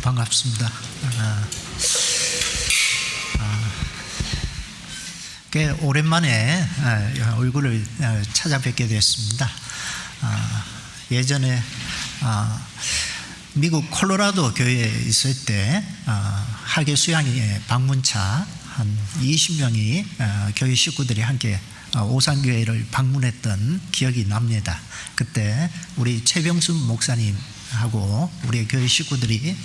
반갑습니다. 꽤 오랜만에 얼굴을 찾아뵙게 됐습니다. 예전에 미국 콜로라도 교회에 있을 때 학예 수양회 방문차 한 20명이 교회 식구들이 함께 오산교회를 방문했던 기억이 납니다. 그때 우리 최병순 목사님하고 우리 교회 식구들이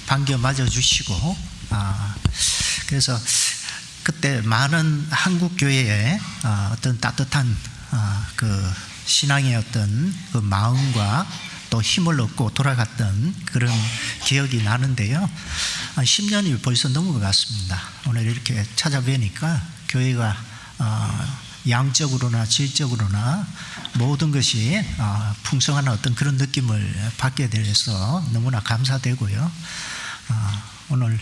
반겨 맞아주시고 그래서 그때 많은 한국 교회에 어떤 따뜻한 그 신앙의 어떤 그 마음과 또 힘을 얻고 돌아갔던 그런 기억이 나는데요. 10년이 벌써 넘은 것 같습니다. 오늘 이렇게 찾아뵈니까 교회가 양적으로나 질적으로나 모든 것이 풍성한 어떤 그런 느낌을 받게 돼서 너무나 감사되고요. 오늘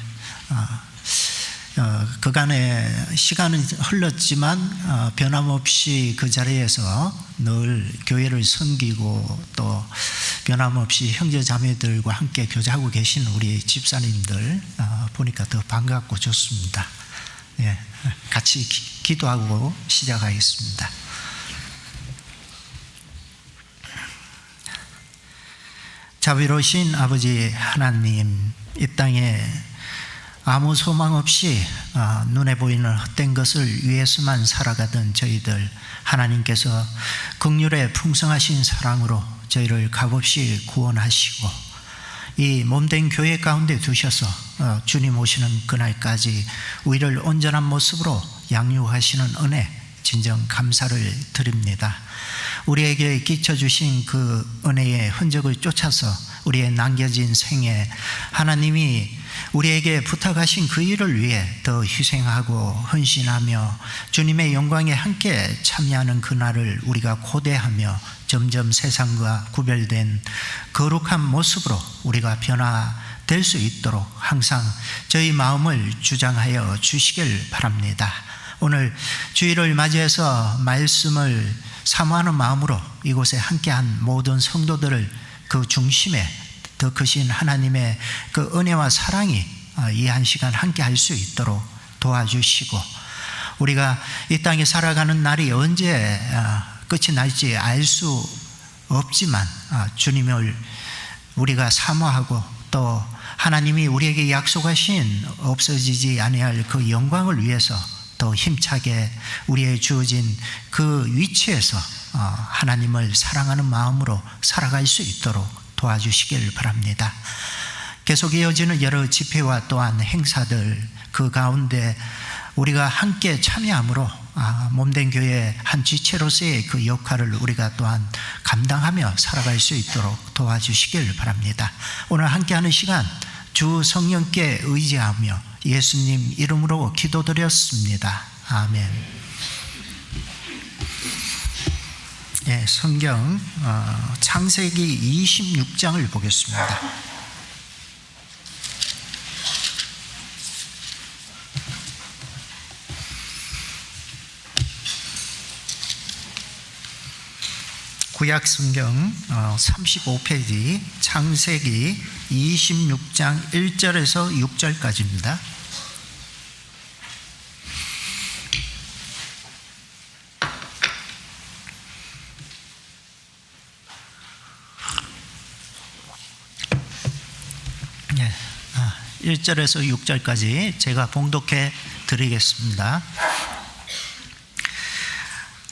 그간의 시간은 흘렀지만 변함없이 그 자리에서 늘 교회를 섬기고 또 변함없이 형제자매들과 함께 교제하고 계신 우리 집사님들 보니까 더 반갑고 좋습니다. 예, 같이 기도하고 시작하겠습니다. 자비로우신 아버지 하나님, 이 땅에 아무 소망 없이 눈에 보이는 헛된 것을 위해서만 살아가던 저희들, 하나님께서 긍휼의 풍성하신 사랑으로 저희를 값없이 구원하시고 이 몸된 교회 가운데 두셔서 주님 오시는 그날까지 우리를 온전한 모습으로 양육하시는 은혜 진정 감사를 드립니다. 우리에게 끼쳐주신 그 은혜의 흔적을 쫓아서 우리의 남겨진 생에 하나님이 우리에게 부탁하신 그 일을 위해 더 희생하고 헌신하며 주님의 영광에 함께 참여하는 그날을 우리가 고대하며 점점 세상과 구별된 거룩한 모습으로 우리가 변화될 수 있도록 항상 저희 마음을 주장하여 주시길 바랍니다. 오늘 주일을 맞이해서 말씀을 사모하는 마음으로 이곳에 함께한 모든 성도들을 그 중심에 더 크신 하나님의 그 은혜와 사랑이 이 한 시간 함께 할 수 있도록 도와주시고 우리가 이 땅에 살아가는 날이 언제 끝이 날지 알 수 없지만 주님을 우리가 사모하고 또 하나님이 우리에게 약속하신 없어지지 아니할 그 영광을 위해서 더 힘차게 우리의 주어진 그 위치에서 하나님을 사랑하는 마음으로 살아갈 수 있도록 도와주시길 바랍니다. 계속 이어지는 여러 집회와 또한 행사들 그 가운데 우리가 함께 참여함으로 몸된 교회의 한 지체로서의 그 역할을 우리가 또한 감당하며 살아갈 수 있도록 도와주시길 바랍니다. 오늘 함께하는 시간 주 성령께 의지하며 예수님 이름으로 기도드렸습니다. 아멘. 예, 성경 창세기 26장을 보겠습니다. 구약 성경 35페이지 창세기 26장 1절에서 6절까지입니다. 네, 1절에서 6절까지 제가 봉독해 드리겠습니다.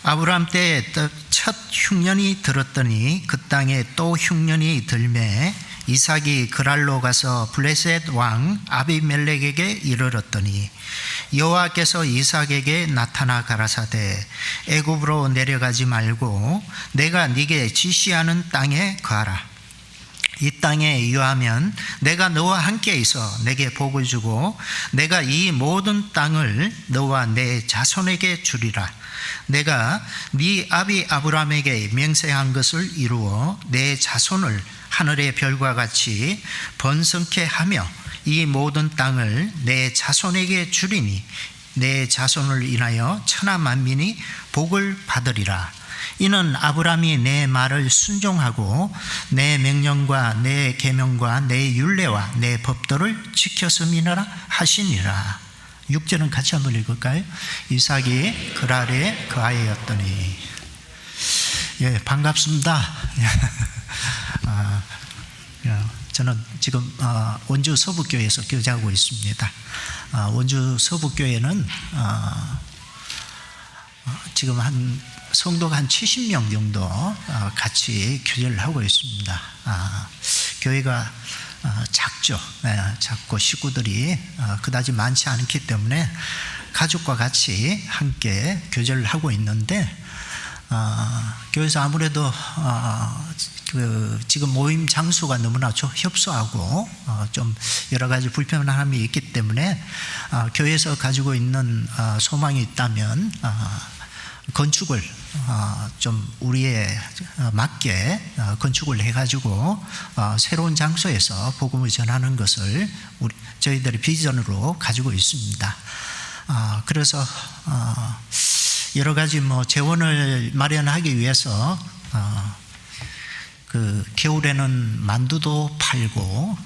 아브라함 때에 첫 흉년이 들었더니 그 땅에 또 흉년이 들매 이삭이 그랄로 가서 블레셋 왕 아비멜렉에게 이르렀더니 여호와께서 이삭에게 나타나 가라사대 애굽으로 내려가지 말고 내가 네게 지시하는 땅에 가라. 이 땅에 유하면 내가 너와 함께 있어 내게 복을 주고 내가 이 모든 땅을 너와 내 자손에게 주리라. 내가 네 아비 아브라함에게 맹세한 것을 이루어 내 자손을 하늘의 별과 같이 번성케 하며 이 모든 땅을 내 자손에게 주리니 내 자손을 인하여 천하 만민이 복을 받으리라. 이는 아브라함이 내 말을 순종하고 내 명령과 내 계명과 내 율례와 내 법도를 지켰음이라 하시니라. 6절은 같이 한번 읽을까요? 이삭이 그랄에 거하였더니. 예, 반갑습니다. 저는 지금 원주 서북교회에서 교제하고 있습니다. 원주 서북교회는 지금 성도가 한 70명 정도 같이 교제를 하고 있습니다. 교회가 작죠. 작고 식구들이 그다지 많지 않기 때문에 가족과 같이 함께 교제를 하고 있는데, 교회에서 아무래도 지금 모임 장소가 너무나 협소하고 좀 여러 가지 불편함이 있기 때문에 교회에서 가지고 있는 소망이 있다면 건축을 좀 우리에 맞게 건축을 해가지고 새로운 장소에서 복음을 전하는 것을 저희들의 비전으로 가지고 있습니다. 그래서 여러 가지 재원을 마련하기 위해서 겨울에는 만두도 팔고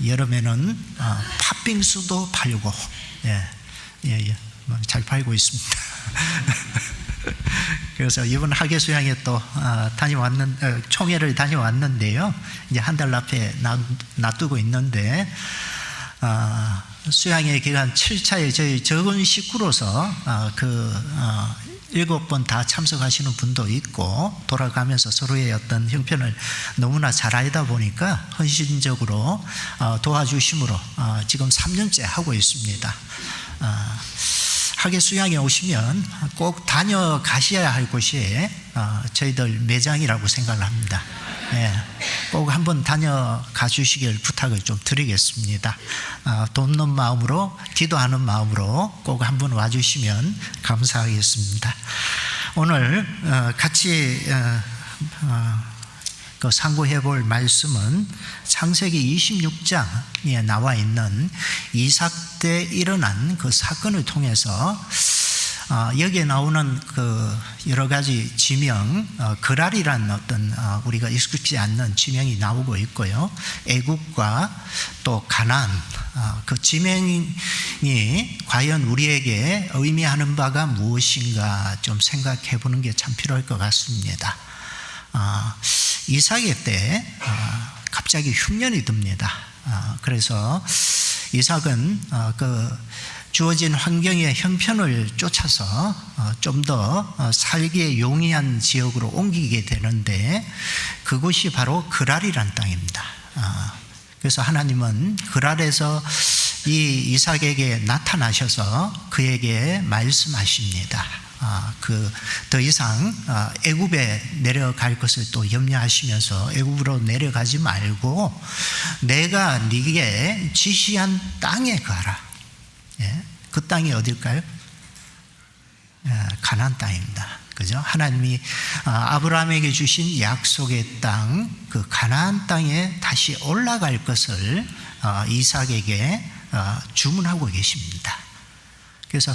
여름에는 팥빙수도 팔고 잘 팔고 있습니다. 그래서 이번 학예 수양에 또 총회를 다녀왔는데요. 이제 한 달 앞에 놔두고 있는데, 수양의 기간 7차에 저희 적은 식구로서 7번 다 참석하시는 분도 있고, 돌아가면서 서로의 어떤 형편을 너무나 잘 알다 보니까 헌신적으로 도와주심으로 지금 3년째 하고 있습니다. 학예 수양에 오시면 꼭 다녀가셔야 할 곳이 저희들 매장이라고 생각을 합니다. 꼭 한번 다녀가 주시길 부탁을 좀 드리겠습니다. 돕는 마음으로, 기도하는 마음으로 꼭 한번 와주시면 감사하겠습니다. 오늘 같이 상고해 볼 말씀은 창세기 26장에 나와 있는 이삭 때 일어난 그 사건을 통해서 여기에 나오는 여러 가지 지명, 그랄이라는 어떤 우리가 익숙지 않는 지명이 나오고 있고요. 애국과 또 가나안, 그 지명이 과연 우리에게 의미하는 바가 무엇인가 좀 생각해 보는 게 참 필요할 것 같습니다. 이삭의 때 갑자기 흉년이 듭니다. 그래서 이삭은 주어진 환경의 형편을 쫓아서 좀 더 살기에 용이한 지역으로 옮기게 되는데, 그곳이 바로 그랄이란 땅입니다. 그래서 하나님은 그랄에서 이 이삭에게 나타나셔서 그에게 말씀하십니다. 더 이상 애굽에 내려갈 것을 또 염려하시면서 애굽으로 내려가지 말고 내가 네게 지시한 땅에 가라. 그 땅이 어딜까요? 가나안 땅입니다. 그죠? 하나님이 아브라함에게 주신 약속의 땅, 그 가나안 땅에 다시 올라갈 것을 이삭에게 주문하고 계십니다. 그래서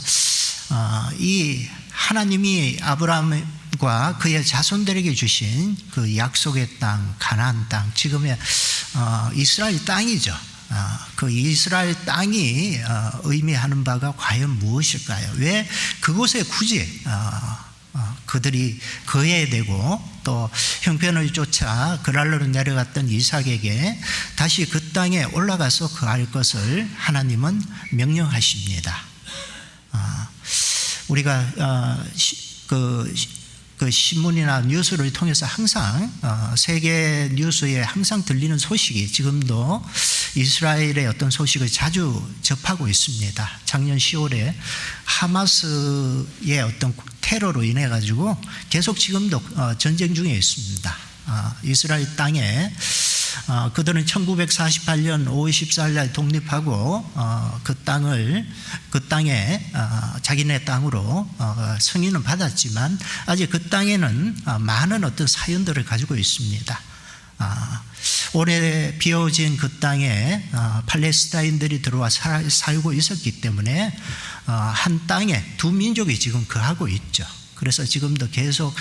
이 하나님이 아브라함과 그의 자손들에게 주신 그 약속의 땅, 가나안 땅, 지금의 이스라엘 땅이죠. 그 이스라엘 땅이 의미하는 바가 과연 무엇일까요? 왜 그곳에 굳이 그들이 거해야 되고, 또 형편을 쫓아 그랄로로 내려갔던 이삭에게 다시 그 땅에 올라가서 거할 것을 하나님은 명령하십니다. 우리가 그 신문이나 뉴스를 통해서 항상 세계 뉴스에 항상 들리는 소식이, 지금도 이스라엘의 어떤 소식을 자주 접하고 있습니다. 작년 10월에 하마스의 어떤 테러로 인해 가지고 계속 지금도 전쟁 중에 있습니다. 이스라엘 땅에 그들은 1948년 5월 14일 날 독립하고 그 땅에 자기네 땅으로 승인은 받았지만 아직 그 땅에는 많은 어떤 사연들을 가지고 있습니다. 오래 비어진 그 땅에 팔레스타인들이 들어와 살고 있었기 때문에 한 땅에 두 민족이 지금 거하고 있죠. 그래서 지금도 계속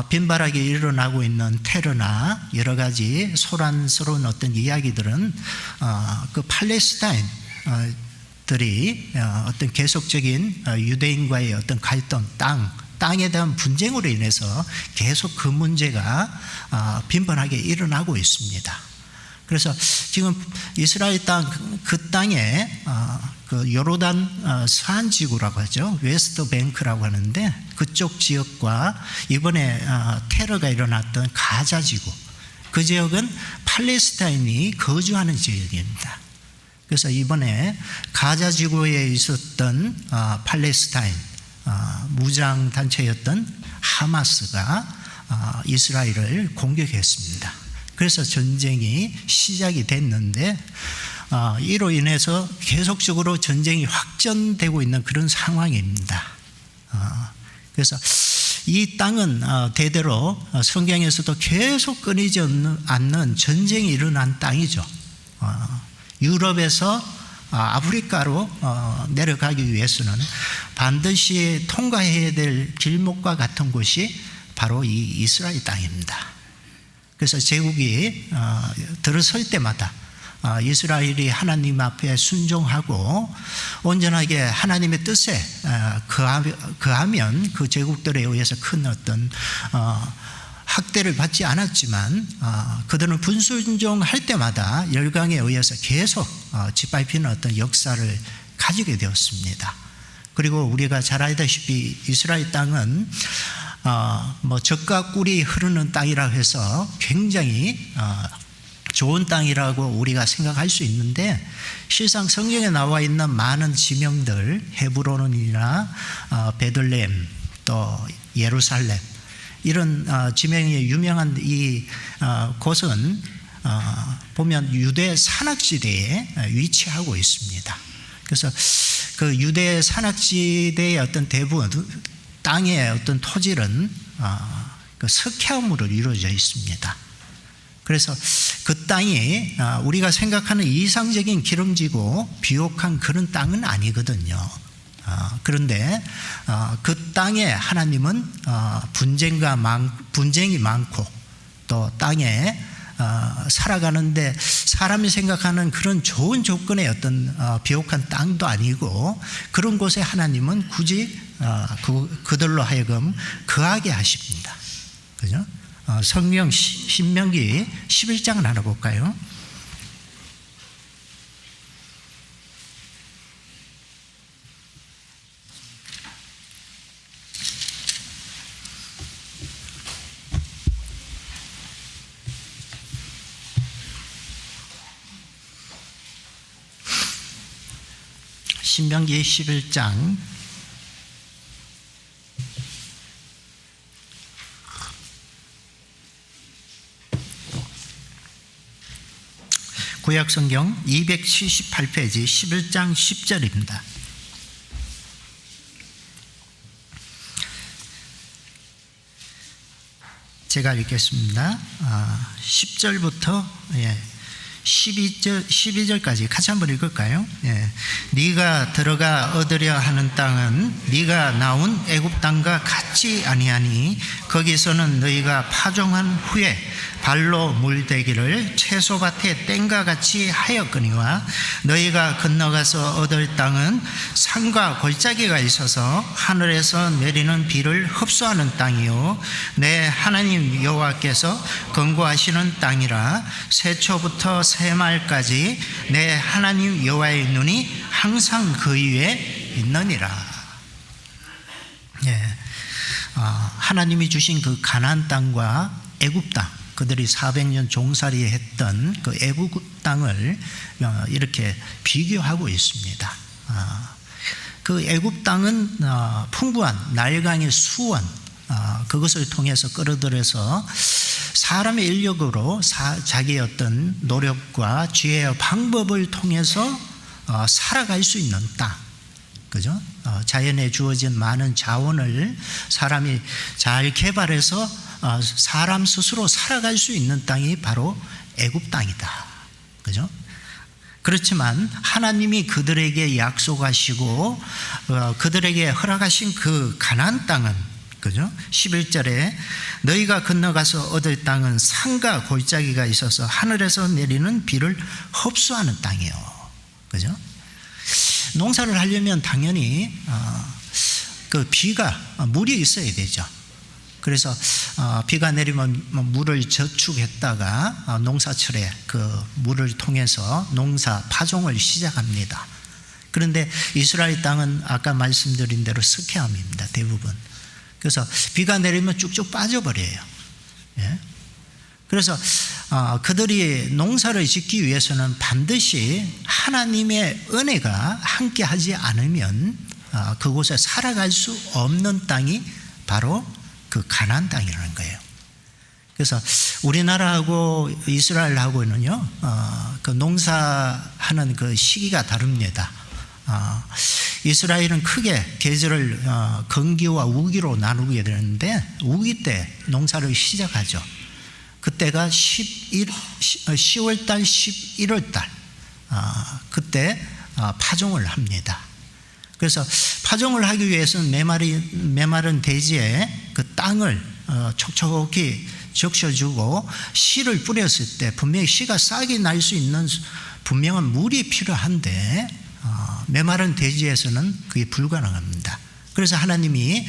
빈발하게 일어나고 있는 테러나 여러 가지 소란스러운 어떤 이야기들은 그 팔레스타인 들이 어떤 계속적인 유대인과의 어떤 갈등, 땅에 대한 분쟁으로 인해서 계속 그 문제가 빈번하게 일어나고 있습니다. 그래서 지금 이스라엘 그 땅에 그 요르단 서안지구라고 하죠. 웨스트 뱅크라고 하는데 그쪽 지역과 이번에 테러가 일어났던 가자 지구, 그 지역은 팔레스타인이 거주하는 지역입니다. 그래서 이번에 가자 지구에 있었던 팔레스타인 무장 단체였던 하마스가 이스라엘을 공격했습니다. 그래서 전쟁이 시작이 됐는데 이로 인해서 계속적으로 전쟁이 확전되고 있는 그런 상황입니다. 그래서 이 땅은 대대로 성경에서도 계속 끊이지 않는 전쟁이 일어난 땅이죠. 유럽에서 아프리카로 내려가기 위해서는 반드시 통과해야 될 길목과 같은 곳이 바로 이 이스라엘 땅입니다. 그래서 제국이 들어설 때마다 이스라엘이 하나님 앞에 순종하고 온전하게 하나님의 뜻에 거하면 그 제국들에 의해서 큰 어떤 학대를 받지 않았지만 그들은 불순종할 때마다 열강에 의해서 계속 짓밟히는 어떤 역사를 가지게 되었습니다. 그리고 우리가 잘 알다시피 이스라엘 땅은 젖과 꿀이 흐르는 땅이라고 해서 굉장히 좋은 땅이라고 우리가 생각할 수 있는데, 실상 성경에 나와 있는 많은 지명들, 헤브론이나 베들레헴, 또 예루살렘, 이런 지명이 유명한 이 곳은 보면 유대 산악지대에 위치하고 있습니다. 그래서 그 유대 산악지대의 어떤 대부분 땅의 어떤 토질은 그 석회암으로 이루어져 있습니다. 그래서 그 땅이 우리가 생각하는 이상적인 기름지고 비옥한 그런 땅은 아니거든요. 그런데 그 땅에 하나님은 분쟁이 많고 또 땅에 살아가는데 사람이 생각하는 그런 좋은 조건의 어떤 비옥한 땅도 아니고, 그런 곳에 하나님은 굳이 그들로 하여금 거하게 하십니다. 그죠? 성경 신명기 11장을 하나 볼까요? 신명기 11장 구약성경 278페이지 11장 10절입니다. 제가 읽겠습니다. 10절부터 12절까지 같이 한번 읽을까요? 네가 들어가 얻으려 하는 땅은 네가 나온 애굽 땅과 같지 아니하니 거기서는 너희가 파종한 후에 발로 물대기를 채소밭의 땡과 같이 하였거니와 너희가 건너가서 얻을 땅은 산과 골짜기가 있어서 하늘에서 내리는 비를 흡수하는 땅이요 내 하나님 여호와께서 건고하시는 땅이라. 세초부터 새말까지 내 하나님 여호와의 눈이 항상 그 위에 있느니라. 하나님이 주신 그 가나안 땅과 애굽 땅, 그들이 400년 종살이 했던 그 애굽 땅을 이렇게 비교하고 있습니다. 그 애굽 땅은 풍부한 나일강의 수원, 그것을 통해서 끌어들여서 사람의 인력으로 자기의 어떤 노력과 지혜와 방법을 통해서 살아갈 수 있는 땅, 그죠? 자연에 주어진 많은 자원을 사람이 잘 개발해서 사람 스스로 살아갈 수 있는 땅이 바로 애굽 땅이다, 그죠? 그렇지만 하나님이 그들에게 약속하시고 그들에게 허락하신 그 가나안 땅은, 그죠? 11절에 너희가 건너가서 얻을 땅은 산과 골짜기가 있어서 하늘에서 내리는 비를 흡수하는 땅이요. 그죠? 농사를 하려면 당연히 그 비가 물이 있어야 되죠. 그래서 비가 내리면 물을 저축했다가 농사철에 그 물을 통해서 농사 파종을 시작합니다. 그런데 이스라엘 땅은 아까 말씀드린 대로 스케함입니다. 대부분. 그래서 비가 내리면 쭉쭉 빠져버려요. 예? 그래서 그들이 농사를 짓기 위해서는 반드시 하나님의 은혜가 함께하지 않으면 그곳에 살아갈 수 없는 땅이 바로 그 가나안 땅이라는 거예요. 그래서 우리나라하고 이스라엘하고는요, 그 농사하는 그 시기가 다릅니다. 이스라엘은 크게 계절을 건기와 우기로 나누게 되는데 우기 때 농사를 시작하죠. 그때가 10월 달, 11월 달 그때 파종을 합니다. 그래서 파종을 하기 위해서는 메마른 대지에 그 땅을 촉촉히 적셔주고 씨를 뿌렸을 때 분명히 씨가 싹이 날 수 있는 분명한 물이 필요한데 메마른 대지에서는 그게 불가능합니다. 그래서 하나님이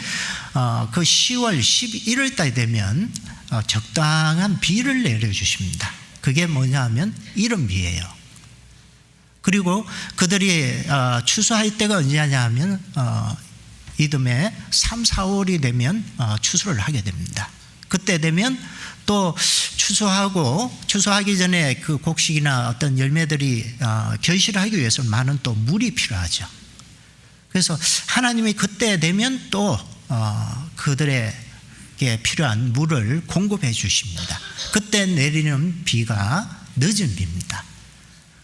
그 10월, 11월 달 되면 적당한 비를 내려주십니다. 그게 뭐냐 하면 이른비예요. 그리고 그들이 추수할 때가 언제냐 하면 이듬해 3, 4월이 되면 추수를 하게 됩니다. 그때 되면 또 추수하기 전에 그 곡식이나 어떤 열매들이 결실하기 위해서는 많은 또 물이 필요하죠. 그래서 하나님이 그때 되면 또 그들에게 필요한 물을 공급해 주십니다. 그때 내리는 비가 늦은 비입니다.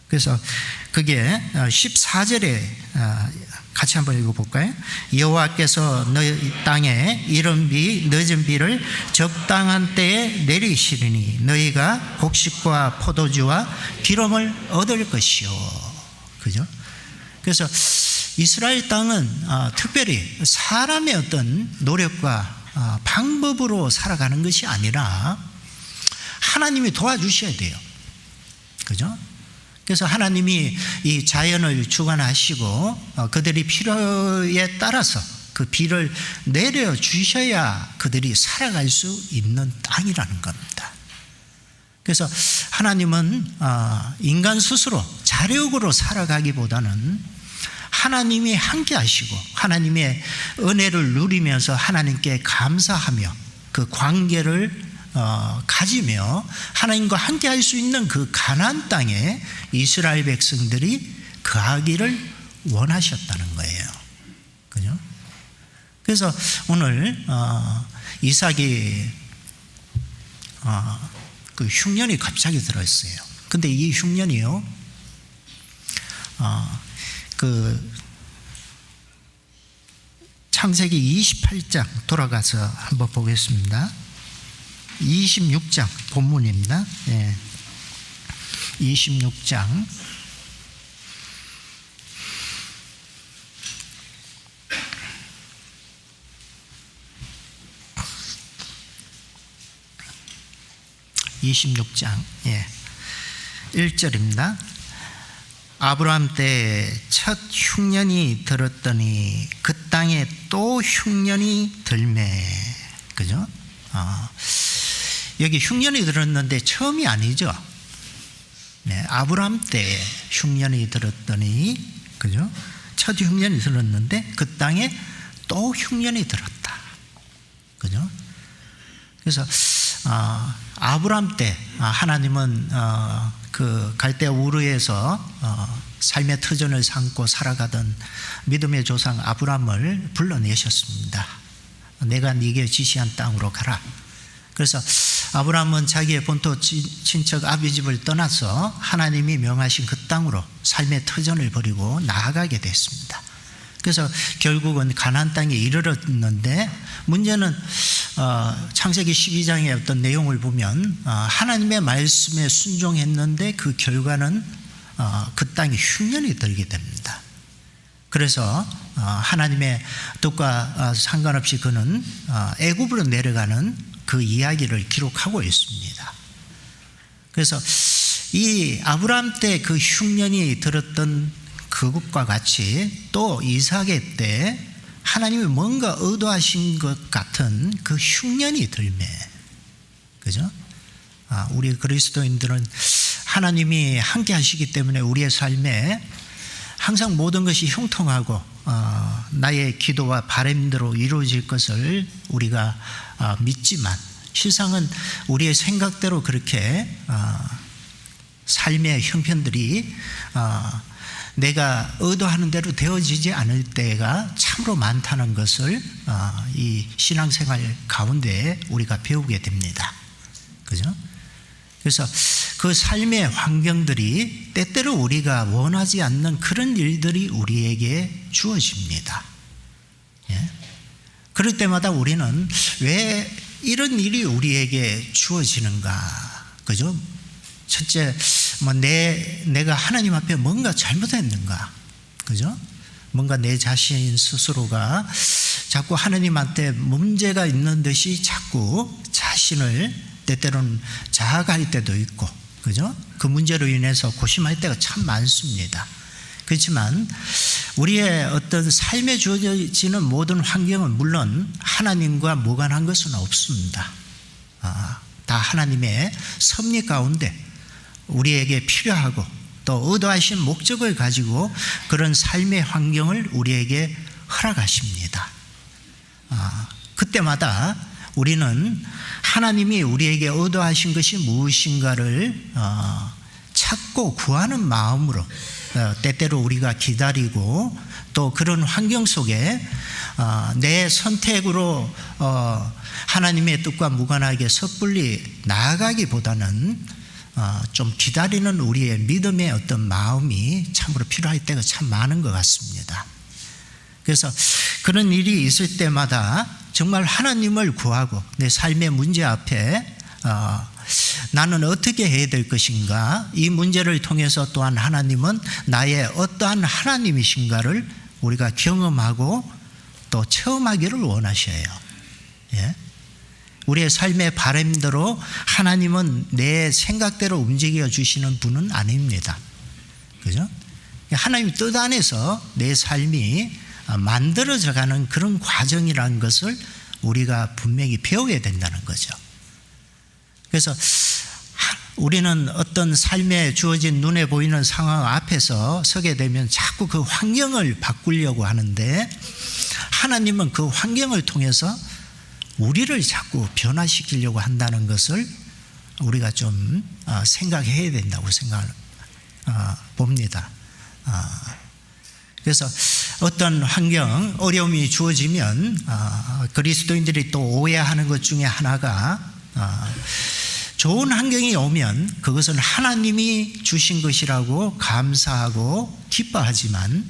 그래서 그게 14절에 같이 한번 읽어볼까요? 여호와께서 너희 땅에 이른 비 늦은 비를 적당한 때에 내리시리니 너희가 곡식과 포도주와 기름을 얻을 것이요. 그죠? 그래서 이스라엘 땅은 특별히 사람의 어떤 노력과 방법으로 살아가는 것이 아니라 하나님이 도와주셔야 돼요. 그죠? 그래서 하나님이 이 자연을 주관하시고 그들이 필요에 따라서 그 비를 내려주셔야 그들이 살아갈 수 있는 땅이라는 겁니다. 그래서 하나님은 인간 스스로 자력으로 살아가기보다는 하나님이 함께 하시고 하나님의 은혜를 누리면서 하나님께 감사하며 그 관계를 가지며 하나님과 함께 할 수 있는 그 가나안 땅에 이스라엘 백성들이 거하기를 원하셨다는 거예요. 그죠? 그래서 오늘 이삭이 그 흉년이 갑자기 들어있어요. 근데 이 흉년이요, 그 창세기 28장 돌아가서 한번 보겠습니다. 26장 본문입니다. 예. 26장 26장 1절입니다. 아브라함 때 첫 흉년이 들었더니 그 땅에 또 흉년이 들매. 그죠? 여기 흉년이 들었는데 처음이 아니죠. 네, 아브라함 때 흉년이 들었더니, 그죠? 첫 흉년이 들었는데 그 땅에 또 흉년이 들었다. 그죠? 그래서 아브라함 때 하나님은 그 갈대 우르에서 삶의 터전을 삼고 살아가던 믿음의 조상 아브라함을 불러내셨습니다. 내가 네게 지시한 땅으로 가라. 그래서 아브라함은 자기의 본토 친척 아비집을 떠나서 하나님이 명하신 그 땅으로 삶의 터전을 버리고 나아가게 됐습니다. 그래서 결국은 가나안 땅에 이르렀는데 문제는 창세기 12장의 어떤 내용을 보면 하나님의 말씀에 순종했는데 그 결과는 그 땅에 흉년이 들게 됩니다. 그래서 하나님의 뜻과 상관없이 그는 애굽으로 내려가는 그 이야기를 기록하고 있습니다. 그래서 이 아브라함 때 그 흉년이 들었던 그것과 같이 또 이삭의 때 하나님이 뭔가 의도하신 것 같은 그 흉년이 들매, 그죠? 우리 그리스도인들은 하나님이 함께 하시기 때문에 우리의 삶에 항상 모든 것이 형통하고 나의 기도와 바람대로 이루어질 것을 우리가 믿지만, 실상은 우리의 생각대로 그렇게 삶의 형편들이 내가 의도하는 대로 되어지지 않을 때가 참으로 많다는 것을 이 신앙생활 가운데 우리가 배우게 됩니다. 그죠? 그래서 그 삶의 환경들이 때때로 우리가 원하지 않는 그런 일들이 우리에게 주어집니다. 예? 그럴 때마다 우리는 왜 이런 일이 우리에게 주어지는가? 그죠? 첫째, 내가 하나님 앞에 뭔가 잘못했는가? 그죠? 뭔가 내 자신 스스로가 자꾸 하나님한테 문제가 있는 듯이 자꾸 자신을 때때로는 자학할 때도 있고, 그죠? 그 문제로 인해서 고심할 때가 참 많습니다. 그렇지만 우리의 어떤 삶에 주어지는 모든 환경은 물론 하나님과 무관한 것은 없습니다. 다 하나님의 섭리 가운데 우리에게 필요하고 또 의도하신 목적을 가지고 그런 삶의 환경을 우리에게 허락하십니다. 그때마다 우리는 하나님이 우리에게 의도하신 것이 무엇인가를 찾고 구하는 마음으로 때때로 우리가 기다리고, 또 그런 환경 속에 내 선택으로 하나님의 뜻과 무관하게 섣불리 나아가기보다는 좀 기다리는 우리의 믿음의 어떤 마음이 참으로 필요할 때가 참 많은 것 같습니다. 그래서 그런 일이 있을 때마다 정말 하나님을 구하고 내 삶의 문제 앞에 나는 어떻게 해야 될 것인가, 이 문제를 통해서 또한 하나님은 나의 어떠한 하나님이신가를 우리가 경험하고 또 체험하기를 원하셔요. 예? 우리의 삶의 바람대로 하나님은 내 생각대로 움직여 주시는 분은 아닙니다. 그죠? 하나님 뜻 안에서 내 삶이 만들어져 가는 그런 과정이라는 것을 우리가 분명히 배우게 된다는 거죠. 그래서 우리는 어떤 삶에 주어진 눈에 보이는 상황 앞에서 서게 되면 자꾸 그 환경을 바꾸려고 하는데, 하나님은 그 환경을 통해서 우리를 자꾸 변화시키려고 한다는 것을 우리가 좀 생각해야 된다고 봅니다. 그래서 어떤 환경, 어려움이 주어지면 그리스도인들이 또 오해하는 것 중에 하나가, 좋은 환경이 오면 그것은 하나님이 주신 것이라고 감사하고 기뻐하지만,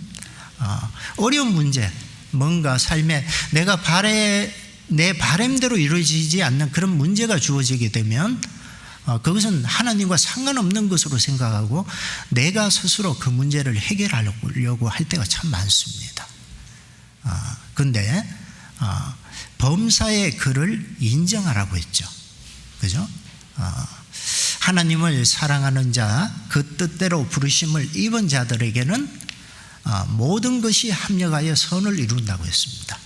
어려운 문제, 뭔가 삶에 내 바람대로 이루어지지 않는 그런 문제가 주어지게 되면 그것은 하나님과 상관없는 것으로 생각하고 내가 스스로 그 문제를 해결하려고 할 때가 참 많습니다. 그런데 범사의 그를 인정하라고 했죠. 그죠? 하나님을 사랑하는 자, 그 뜻대로 부르심을 입은 자들에게는 모든 것이 합력하여 선을 이룬다고 했습니다.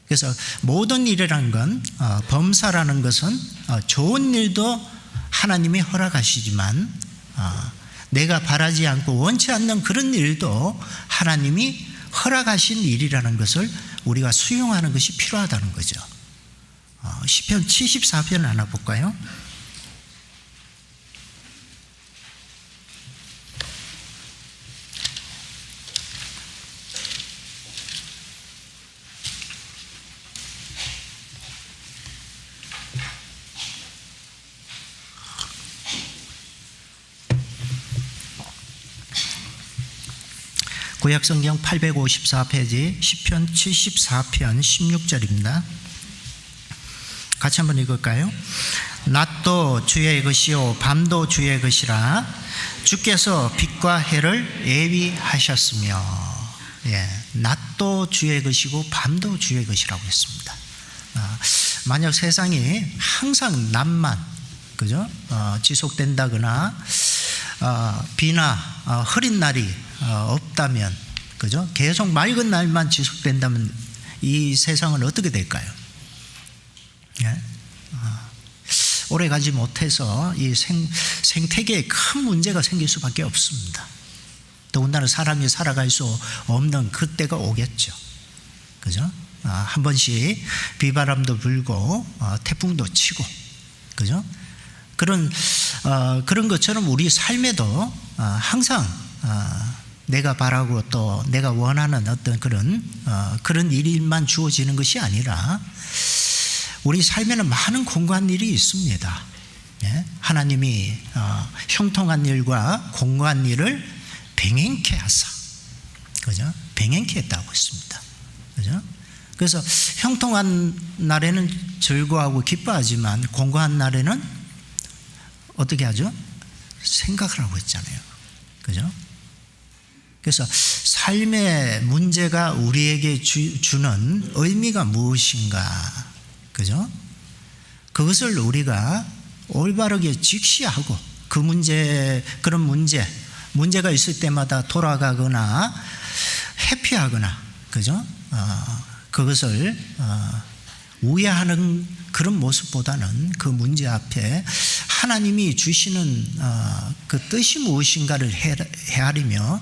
그래서 모든 일이라는 건, 범사라는 것은 좋은 일도 하나님이 허락하시지만 내가 바라지 않고 원치 않는 그런 일도 하나님이 허락하신 일이라는 것을 우리가 수용하는 것이 필요하다는 거죠. 시편 74편 하나 볼까요? 구약성경 854페이지 시편 74편 16절입니다. 같이 한번 읽을까요? 낮도 주의 것이요 밤도 주의 것이라, 주께서 빛과 해를 예비하셨으며. 낮도 주의 것이고 밤도 주의 것이라고 했습니다. 만약 세상이 항상 낮만, 그죠? 지속된다거나 비나 흐린 날이 없다면, 그죠? 계속 맑은 날만 지속된다면 이 세상은 어떻게 될까요? 오래 가지 못해서 이 생태계에 큰 문제가 생길 수밖에 없습니다. 더군다나 사람이 살아갈 수 없는 그때가 오겠죠. 그죠? 한 번씩 비바람도 불고 태풍도 치고, 그죠? 그런 것처럼 우리 삶에도 항상 내가 바라고 또 내가 원하는 어떤 그런 일만 주어지는 것이 아니라 우리 삶에는 많은 공고한 일이 있습니다. 하나님이 형통한 일과 공고한 일을 병행케 하사, 그죠? 병행케 했다고 했습니다. 그죠? 그래서 형통한 날에는 즐거워하고 기뻐하지만 공고한 날에는 어떻게 하죠? 생각을 하고 있잖아요. 그죠? 그래서 삶의 문제가 우리에게 주는 의미가 무엇인가, 그죠? 그것을 우리가 올바르게 직시하고 그런 문제가 있을 때마다 돌아가거나 회피하거나, 그죠? 그것을 우회하는 그런 모습보다는 그 문제 앞에 하나님이 주시는 그 뜻이 무엇인가를 헤아리며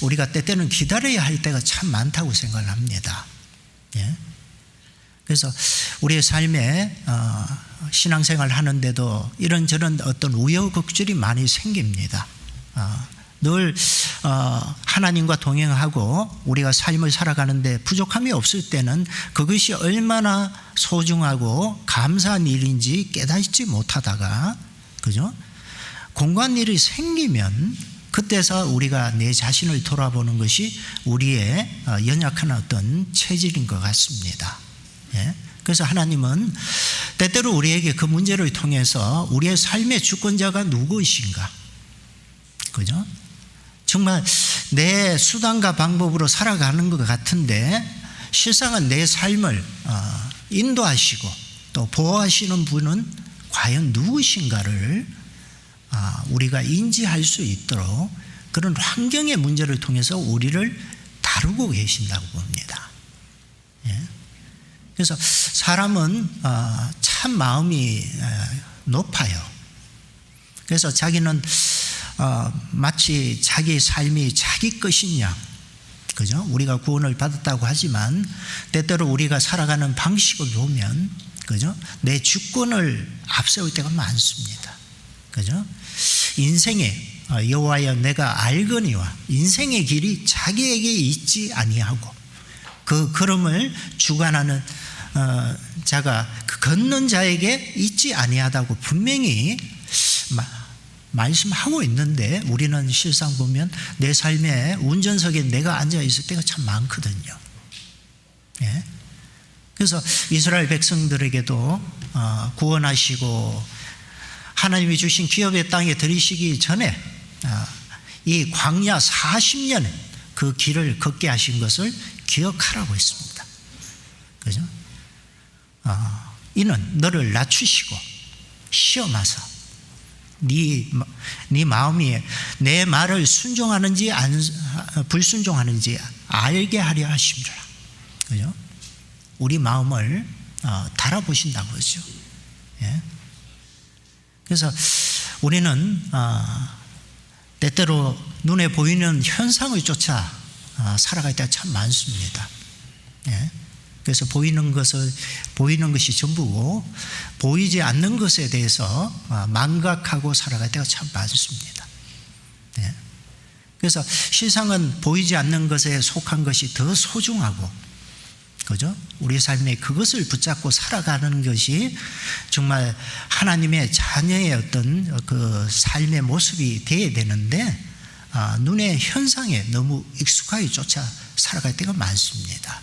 우리가 때때는 기다려야 할 때가 참 많다고 생각을 합니다. 그래서 우리의 삶에 신앙생활 하는데도 이런저런 어떤 우여곡절이 많이 생깁니다. 늘 하나님과 동행하고 우리가 삶을 살아가는데 부족함이 없을 때는 그것이 얼마나 소중하고 감사한 일인지 깨닫지 못하다가, 그죠? 공고한 일이 생기면 그때서 우리가 내 자신을 돌아보는 것이 우리의 연약한 어떤 체질인 것 같습니다. 그래서 하나님은 때때로 우리에게 그 문제를 통해서 우리의 삶의 주권자가 누구이신가, 그죠? 정말 내 수단과 방법으로 살아가는 것 같은데 실상은 내 삶을 인도하시고 또 보호하시는 분은 과연 누구신가를 우리가 인지할 수 있도록 그런 환경의 문제를 통해서 우리를 다루고 계신다고 봅니다. 그래서 사람은 참 마음이 높아요. 그래서 자기는 마치 자기 삶이 자기 것인 양, 그죠? 우리가 구원을 받았다고 하지만 때때로 우리가 살아가는 방식을 보면, 그죠? 내 주권을 앞세울 때가 많습니다. 그죠? 인생에 여호와여 내가 알거니와 인생의 길이 자기에게 있지 아니하고 그 걸음을 주관하는 자가 그 걷는 자에게 있지 아니하다고 분명히 말씀하고 있는데 우리는 실상 보면 내 삶의 운전석에 내가 앉아 있을 때가 참 많거든요. 그래서 이스라엘 백성들에게도 구원하시고 하나님이 주신 기업의 땅에 들이시기 전에 이 광야 40년 그 길을 걷게 하신 것을 기억하라고 했습니다. 그죠? 이는 너를 낮추시고 시험하사 네 마음이 내 말을 순종하는지 불순종하는지 알게 하려 하심이라. 그죠? 우리 마음을 달아보신다고 하죠. 그래서 우리는 때때로 눈에 보이는 현상을 쫓아 살아갈 때가 참 많습니다. 그래서 보이는 것이 전부고 보이지 않는 것에 대해서 망각하고 살아갈 때가 참 많습니다. 그래서 실상은 보이지 않는 것에 속한 것이 더 소중하고, 그죠? 우리 삶에 그것을 붙잡고 살아가는 것이 정말 하나님의 자녀의 어떤 그 삶의 모습이 되어야 되는데 눈의 현상에 너무 익숙하게 쫓아 살아갈 때가 많습니다.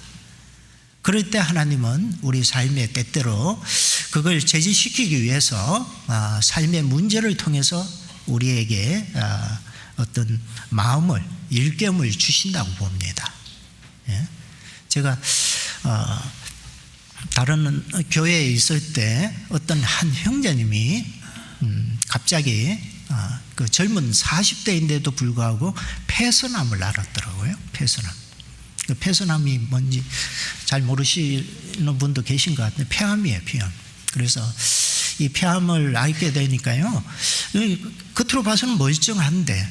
그럴 때 하나님은 우리 삶의 때때로 그걸 제지시키기 위해서 삶의 문제를 통해서 우리에게 어떤 마음을 일깨움을 주신다고 봅니다. 예? 제가 다른 교회에 있을 때 어떤 한 형제님이 갑자기 그 젊은 40대인데도 불구하고 폐선암을 앓았더라고요. 폐선암. 그 폐선암이 뭔지 잘 모르시는 분도 계신 것 같은데 폐암이에요. 폐암. 그래서 이 폐암을 앓게 되니까요, 겉으로 봐서는 멀쩡한데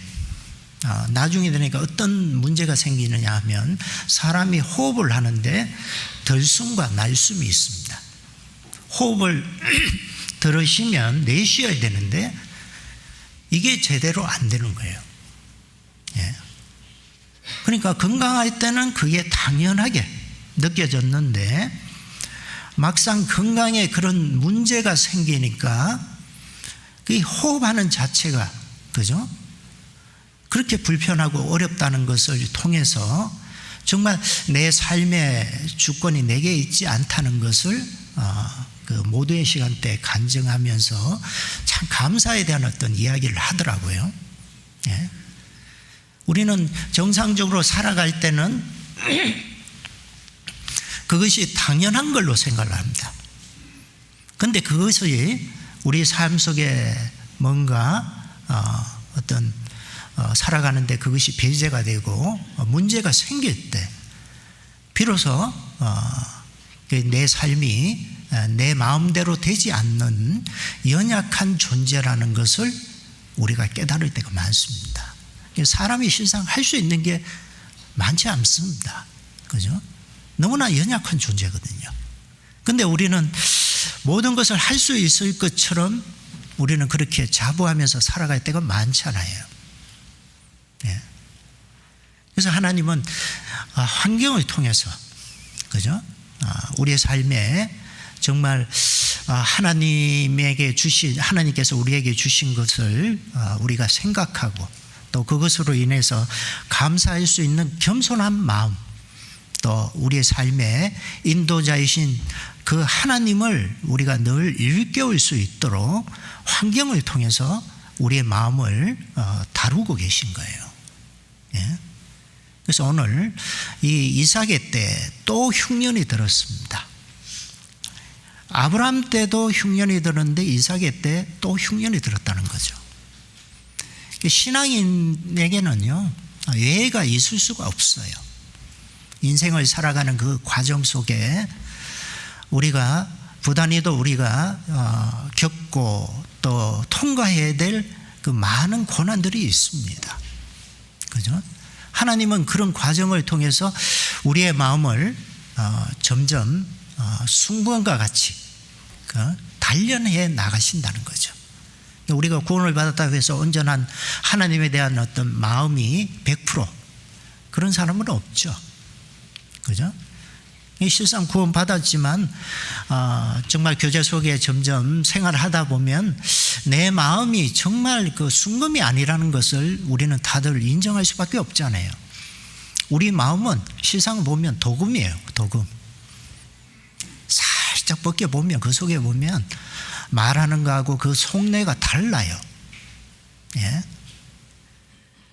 나중에 되니까 어떤 문제가 생기느냐 하면 사람이 호흡을 하는데 들숨과 날숨이 있습니다. 호흡을 들으시면 내쉬어야 되는데 이게 제대로 안 되는 거예요. 예. 그러니까 건강할 때는 그게 당연하게 느껴졌는데 막상 건강에 그런 문제가 생기니까 그 호흡하는 자체가, 그죠? 그렇게 불편하고 어렵다는 것을 통해서 정말 내 삶의 주권이 내게 있지 않다는 것을 그 모두의 시간대에 간증하면서 참 감사에 대한 어떤 이야기를 하더라고요. 예. 우리는 정상적으로 살아갈 때는 그것이 당연한 걸로 생각을 합니다. 그런데 그것이 우리 삶 속에 뭔가 어떤 살아가는데 그것이 배제가 되고 문제가 생길 때 비로소 내 삶이 내 마음대로 되지 않는 연약한 존재라는 것을 우리가 깨달을 때가 많습니다. 사람이 실상 할 수 있는 게 많지 않습니다. 그죠? 너무나 연약한 존재거든요. 근데 우리는 모든 것을 할 수 있을 것처럼 우리는 그렇게 자부하면서 살아갈 때가 많잖아요. 예. 그래서 하나님은 환경을 통해서, 그죠? 우리의 삶에 정말 하나님께서 우리에게 주신 것을 우리가 생각하고 또 그것으로 인해서 감사할 수 있는 겸손한 마음, 또 우리의 삶의 인도자이신 그 하나님을 우리가 늘 일깨울 수 있도록 환경을 통해서 우리의 마음을 다루고 계신 거예요. 예? 그래서 오늘 이 이삭의 때 또 흉년이 들었습니다. 아브라함 때도 흉년이 들었는데 이삭의 때 또 흉년이 들었다는 거죠. 신앙인에게는요, 예외가 있을 수가 없어요. 인생을 살아가는 그 과정 속에 우리가 부단히도 우리가 겪고 또 통과해야 될 그 많은 고난들이 있습니다. 그죠? 하나님은 그런 과정을 통해서 우리의 마음을 점점 승부원과 같이 단련해 나가신다는 거죠. 우리가 구원을 받았다고 해서 온전한 하나님에 대한 어떤 마음이 100% 그런 사람은 없죠. 그죠? 실상 구원 받았지만 정말 교제 속에 점점 생활하다 보면 내 마음이 정말 그 순금이 아니라는 것을 우리는 다들 인정할 수밖에 없잖아요. 우리 마음은 실상 보면 도금이에요. 도금. 살짝 벗겨보면 그 속에 보면 말하는 거하고 그 속내가 달라요. 예?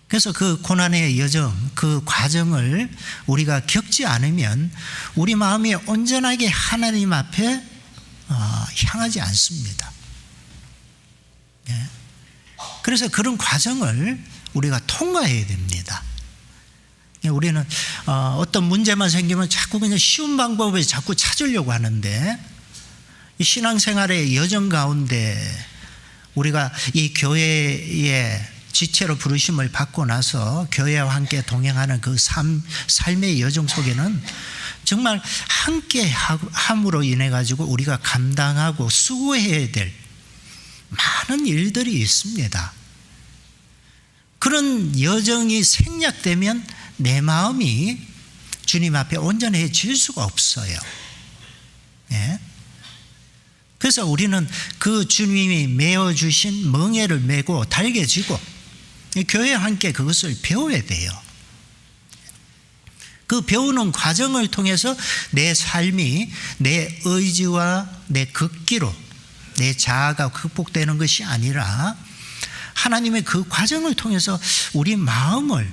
그래서 그 고난의 여정, 그 과정을 우리가 겪지 않으면 우리 마음이 온전하게 하나님 앞에 향하지 않습니다. 예? 그래서 그런 과정을 우리가 통과해야 됩니다. 우리는 어떤 문제만 생기면 자꾸 그냥 쉬운 방법을 자꾸 찾으려고 하는데 이 신앙생활의 여정 가운데 우리가 이 교회의 지체로 부르심을 받고 나서 교회와 함께 동행하는 그 삶의 여정 속에는 정말 함께 함으로 인해 가지고 우리가 감당하고 수고해야 될 많은 일들이 있습니다. 그런 여정이 생략되면 내 마음이 주님 앞에 온전해질 수가 없어요. 예? 그래서 우리는 그 주님이 메어주신 멍에를 메고 달개지고 교회와 함께 그것을 배워야 돼요. 그 배우는 과정을 통해서 내 삶이 내 의지와 내 극기로 내 자아가 극복되는 것이 아니라 하나님의 그 과정을 통해서 우리 마음을,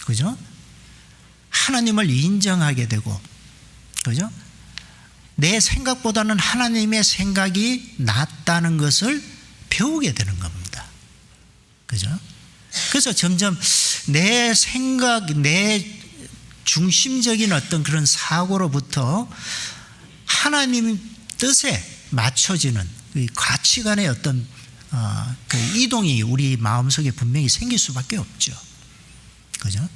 그죠? 하나님을 인정하게 되고, 그죠? 내 생각보다는 하나님의 생각이 낫다는 것을 배우게 되는 겁니다. 그죠? 그래서 점점 내 생각, 내 중심적인 어떤 그런 사고로부터 하나님 뜻에 맞춰지는 가치관의 어떤 그 이동이 우리 마음속에 분명히 생길 수밖에 없죠. 그죠?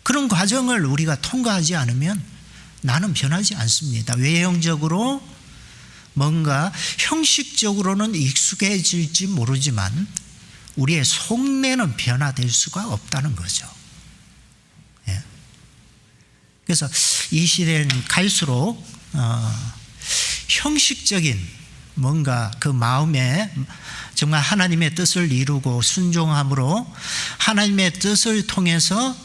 그런 과정을 우리가 통과하지 않으면 나는 변하지 않습니다. 외형적으로 뭔가 형식적으로는 익숙해질지 모르지만 우리의 속내는 변화될 수가 없다는 거죠. 예. 그래서 이 시대는 갈수록 형식적인 뭔가 그 마음에 정말 하나님의 뜻을 이루고 순종함으로 하나님의 뜻을 통해서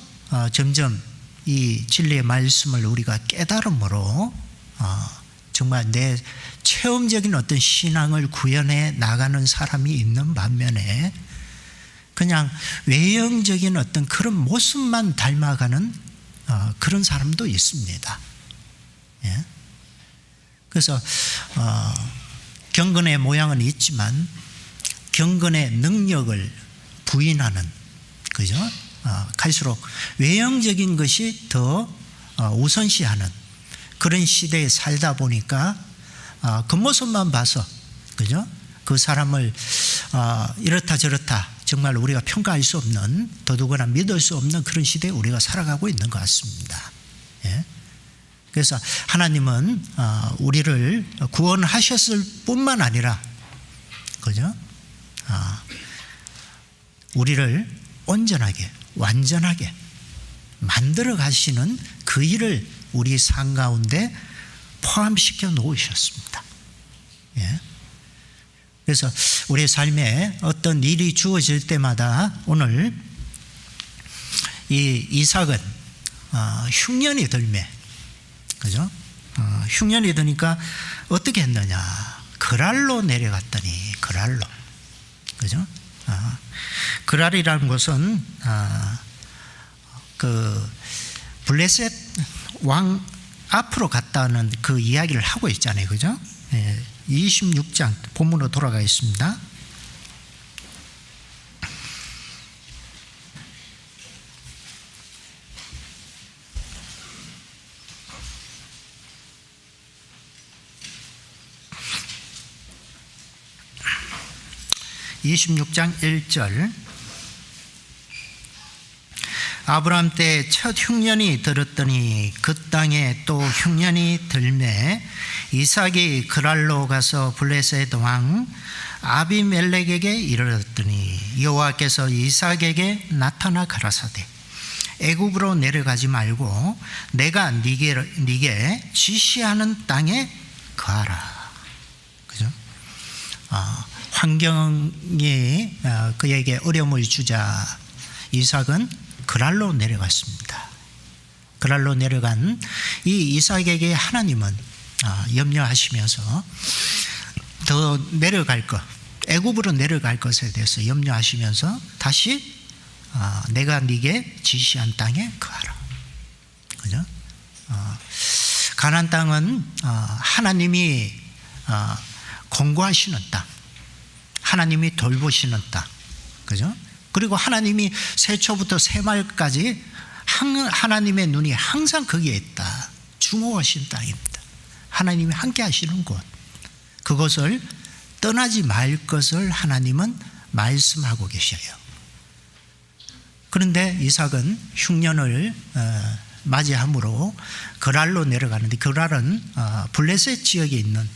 점점 이 진리의 말씀을 우리가 깨달음으로 정말 내 체험적인 어떤 신앙을 구현해 나가는 사람이 있는 반면에 그냥 외형적인 어떤 그런 모습만 닮아가는 그런 사람도 있습니다. 예? 그래서 경건의 모양은 있지만 경건의 능력을 부인하는, 그죠? 갈수록 외형적인 것이 더 우선시하는 그런 시대에 살다 보니까 겉모습만 봐서, 그죠? 그 사람을 이렇다 저렇다 정말 우리가 평가할 수 없는, 더더구나 믿을 수 없는 그런 시대에 우리가 살아가고 있는 것 같습니다. 예? 그래서 하나님은 우리를 구원하셨을 뿐만 아니라, 그죠? 우리를 온전하게 완전하게 만들어 가시는 그 일을 우리 삶 가운데 포함시켜 놓으셨습니다. 예. 그래서 우리 삶에 어떤 일이 주어질 때마다 오늘 이 이삭은 흉년이 들매, 그죠? 흉년이 드니까 어떻게 했느냐? 그랄로 내려갔더니, 그랄로, 그죠? 그랄이라는 것은 그 블레셋 왕 앞으로 갔다는 그 이야기를 하고 있잖아요, 그죠? 26장 본문으로 돌아가겠습니다. (26장 1절) 아브라함 때 첫 흉년이 들었더니 그 땅에 또 흉년이 들매 이삭이 그랄로 가서 블레셋 왕 아비멜렉에게 이르렀더니 여호와께서 이삭에게 나타나 가라사대 애굽으로 내려가지 말고 내가 네게 지시하는 땅에 거하라. 그죠? 환경이 그에게 어려움을 주자 이삭은 그랄로 내려갔습니다. 그랄로 내려간 이 이삭에게 하나님은 염려하시면서 더 내려갈 것, 애굽으로 내려갈 것에 대해서 염려하시면서 다시 내가 네게 지시한 땅에 거하라. 그죠? 가나안 땅은 하나님이 공고하시는 땅, 하나님이 돌보시는 땅, 그죠? 그리고 하나님이 새초부터 새말까지 하나님의 눈이 항상 거기에 있다. 주목하신 땅입니다. 하나님이 함께 하시는 곳, 그것을 떠나지 말 것을 하나님은 말씀하고 계셔요. 그런데 이삭은 흉년을 맞이함으로 그랄로 내려가는데, 그랄은 블레셋 지역에 있는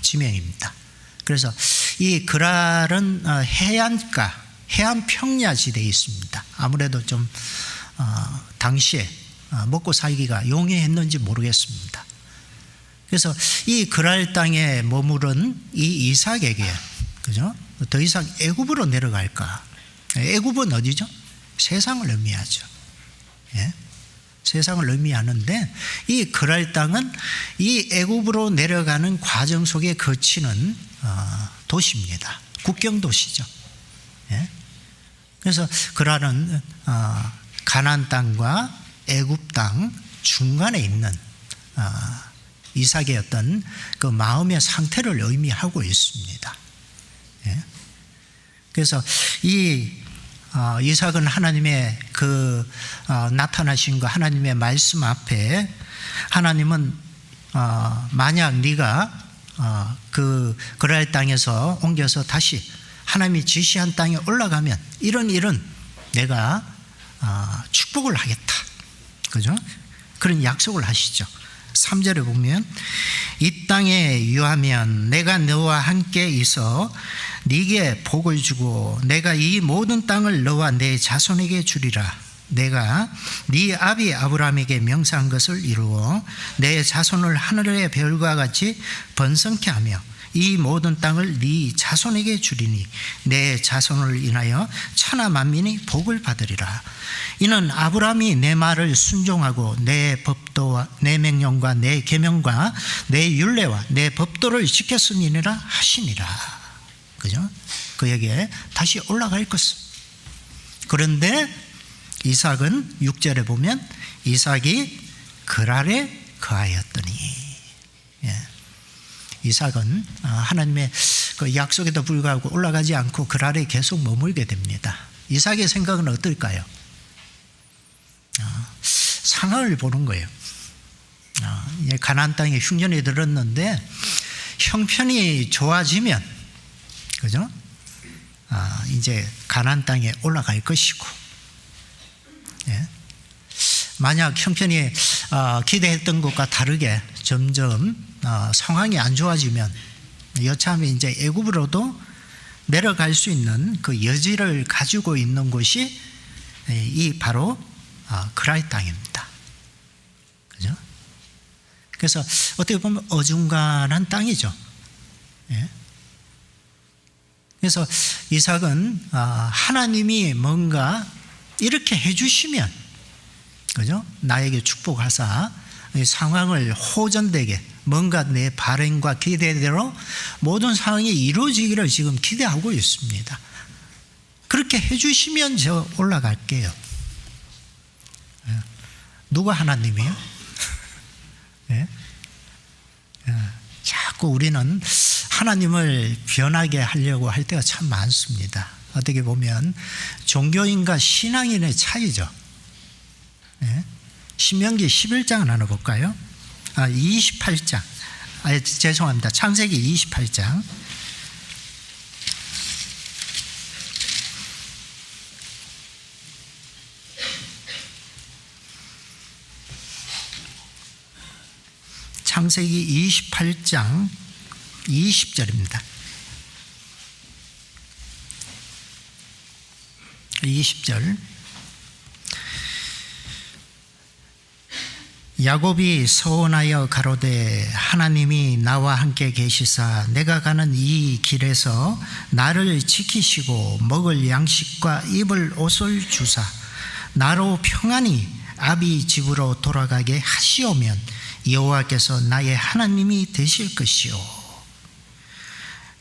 지명입니다. 그래서 이 그랄은 해안가, 해안 평야지대에 있습니다. 아무래도 좀 당시에 먹고 살기가 용이했는지 모르겠습니다. 그래서 이 그랄 땅에 머무른 이 이삭에게, 그죠? 더 이상 애굽으로 내려갈까? 애굽은 어디죠? 세상을 의미하죠. 예? 세상을 의미하는데 이 그랄 땅은 이 애굽으로 내려가는 과정 속에 거치는 도시입니다. 국경 도시죠. 예? 그래서 그랄은 가나안 땅과 애굽 땅 중간에 있는 이삭의 어떤 그 마음의 상태를 의미하고 있습니다. 예? 그래서 이 이삭은 하나님의 그 나타나신 그 하나님의 말씀 앞에 하나님은 만약 네가 그 그랄 땅에서 옮겨서 다시 하나님이 지시한 땅에 올라가면 이런 내가 축복을 하겠다. 그죠? 그런 약속을 하시죠. 3절에 보면 이 땅에 유하면 내가 너와 함께 있어 네게 복을 주고 내가 이 모든 땅을 너와 내 자손에게 주리라. 내가 네 아비 아브라함에게 명세한 것을 이루어 내 자손을 하늘의 별과 같이 번성케 하며 이 모든 땅을 네 자손에게 주리니 내 자손을 인하여 천하 만민이 복을 받으리라. 이는 아브라함이 내 말을 순종하고 내 법도와 내 명령과 내 계명과 내 율례와 내 법도를 지켰음이니라 하시니라. 그죠? 그에게 다시 올라갈 것은. 그런데 이삭은 6절에 보면 이삭이 그랄에 거하였더니, 예. 이삭은 하나님의 그 약속에도 불구하고 올라가지 않고 그랄에 계속 머물게 됩니다. 이삭의 생각은 어떨까요? 상황을 보는 거예요. 이제 가나안 땅에 흉년이 들었는데 형편이 좋아지면, 그죠? 이제 가나안 땅에 올라갈 것이고, 예. 만약 형편이 기대했던 것과 다르게 점점 상황이 안 좋아지면 여차하면 이제 애굽으로도 내려갈 수 있는 그 여지를 가지고 있는 곳이 이 바로 그랄 땅입니다. 그죠? 그래서 어떻게 보면 어중간한 땅이죠. 예. 그래서 이삭은 하나님이 뭔가 이렇게 해주시면, 그죠? 나에게 축복하사 상황을 호전되게 뭔가 내 바람과 기대대로 모든 상황이 이루어지기를 지금 기대하고 있습니다. 그렇게 해주시면 저 올라갈게요. 누가 하나님이에요? 예? 자꾸 우리는 하나님을 변하게 하려고 할 때가 참 많습니다. 어떻게 보면 종교인과 신앙인의 차이죠. 예? 신명기 11장을 하나 볼까요? 28장. 죄송합니다. 창세기 28장. 창세기 28장 20절입니다. 20절. 야곱이 서원하여 가로되 하나님이 나와 함께 계시사 내가 가는 이 길에서 나를 지키시고 먹을 양식과 입을 옷을 주사 나로 평안히 아비 집으로 돌아가게 하시오면 여호와께서 나의 하나님이 되실 것이요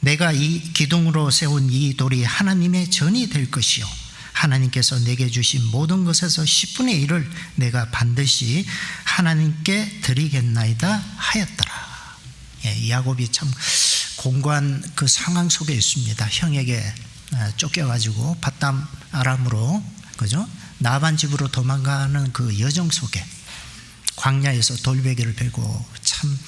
내가 이 기둥으로 세운 이 돌이 하나님의 전이 될 것이요 하나님께서 내게 주신 모든 것에서 10분의 1을 내가 반드시 하나님께 드리겠나이다 하였더라. 예, 야곱이 참 공고한 그 상황 속에 있습니다. 형에게 쫓겨가지고 바담 아람으로, 그죠? 나반 집으로 도망가는 그 여정 속에 광야에서 돌베개를 베고 참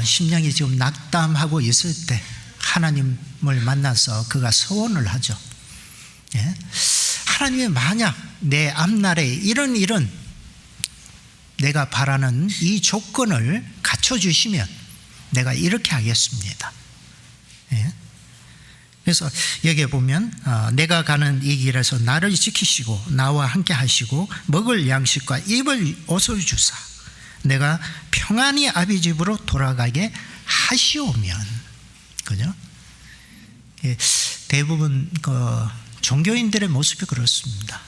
심령이 지금 낙담하고 있을 때 하나님을 만나서 그가 서원을 하죠. 예? 하나님이 만약 내 앞날에 이런 내가 바라는 이 조건을 갖춰주시면 내가 이렇게 하겠습니다. 예? 그래서 여기에 보면 내가 가는 이 길에서 나를 지키시고 나와 함께 하시고 먹을 양식과 입을 옷을 주사 내가 평안히 아비 집으로 돌아가게 하시오면, 그죠? 예, 대부분 종교인들의 모습이 그렇습니다.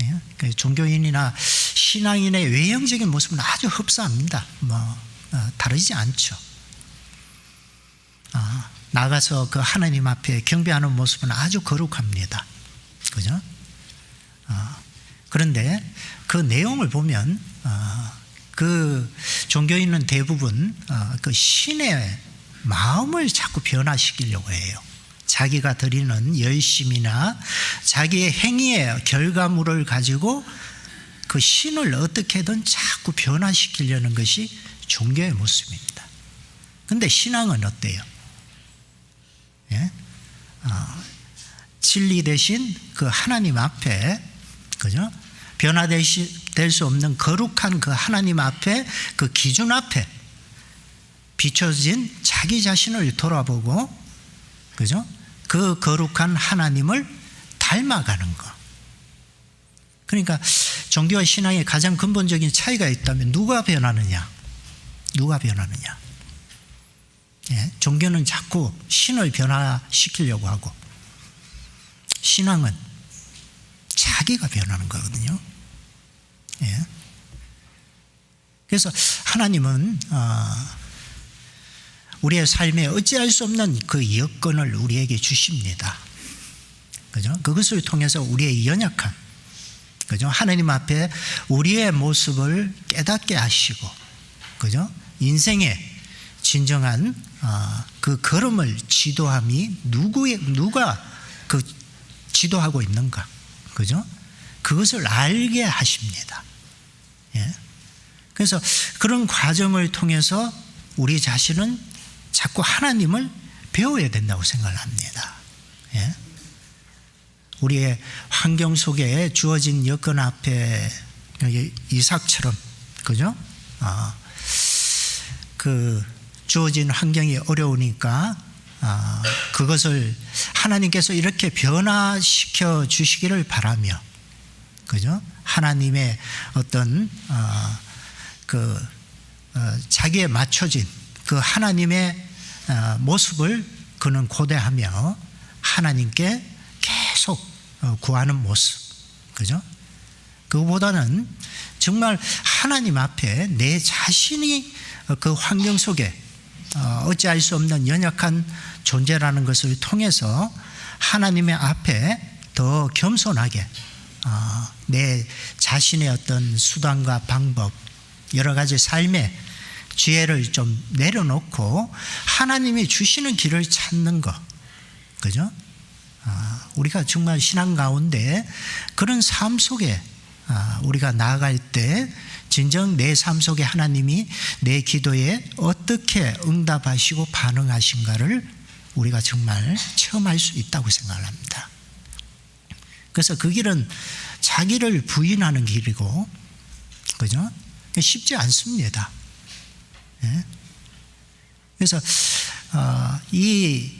예? 종교인이나 신앙인의 외형적인 모습은 아주 흡사합니다. 다르지 않죠. 나가서 그 하나님 앞에 경배하는 모습은 아주 거룩합니다. 그죠? 그런데 그 내용을 보면 그 종교인은 대부분 그 신의 마음을 자꾸 변화시키려고 해요. 자기가 드리는 열심이나 자기의 행위의 결과물을 가지고 그 신을 어떻게든 자꾸 변화시키려는 것이 종교의 모습입니다. 그런데 신앙은 어때요? 예? 진리 대신 그 하나님 앞에, 그죠? 변화될 수 없는 거룩한 그 하나님 앞에, 그 기준 앞에 비춰진 자기 자신을 돌아보고, 그죠? 그 거룩한 하나님을 닮아가는 것. 그러니까 종교와 신앙의 가장 근본적인 차이가 있다면 누가 변하느냐? 누가 변하느냐? 예, 종교는 자꾸 신을 변화시키려고 하고 신앙은 자기가 변하는 거거든요. 예. 그래서 하나님은 우리의 삶에 어찌할 수 없는 그 여건을 우리에게 주십니다. 그죠? 그것을 통해서 우리의 연약한, 그죠? 하나님 앞에 우리의 모습을 깨닫게 하시고, 그죠? 인생의 진정한 그 걸음을 지도함이 누가 그 지도하고 있는가, 그죠? 그것을 알게 하십니다. 예. 그래서 그런 과정을 통해서 우리 자신은 자꾸 하나님을 배워야 된다고 생각을 합니다. 예. 우리의 환경 속에 주어진 여건 앞에 이삭처럼, 그죠? 그 주어진 환경이 어려우니까 그것을 하나님께서 이렇게 변화시켜 주시기를 바라며, 그죠? 하나님의 어떤 자기에 맞춰진 그 하나님의 모습을 그는 고대하며 하나님께 계속 구하는 모습, 그죠? 그거보다는 정말 하나님 앞에 내 자신이 그 환경 속에 어찌할 수 없는 연약한 존재라는 것을 통해서 하나님의 앞에 더 겸손하게 내 자신의 어떤 수단과 방법, 여러 가지 삶의 지혜를 좀 내려놓고 하나님이 주시는 길을 찾는 것, 그죠? 우리가 정말 신앙 가운데 그런 삶 속에 우리가 나아갈 때 진정 내 삶 속에 하나님이 내 기도에 어떻게 응답하시고 반응하신가를 우리가 정말 체험할 수 있다고 생각을 합니다. 그래서 그 길은 자기를 부인하는 길이고, 그죠? 쉽지 않습니다. 예? 그래서 이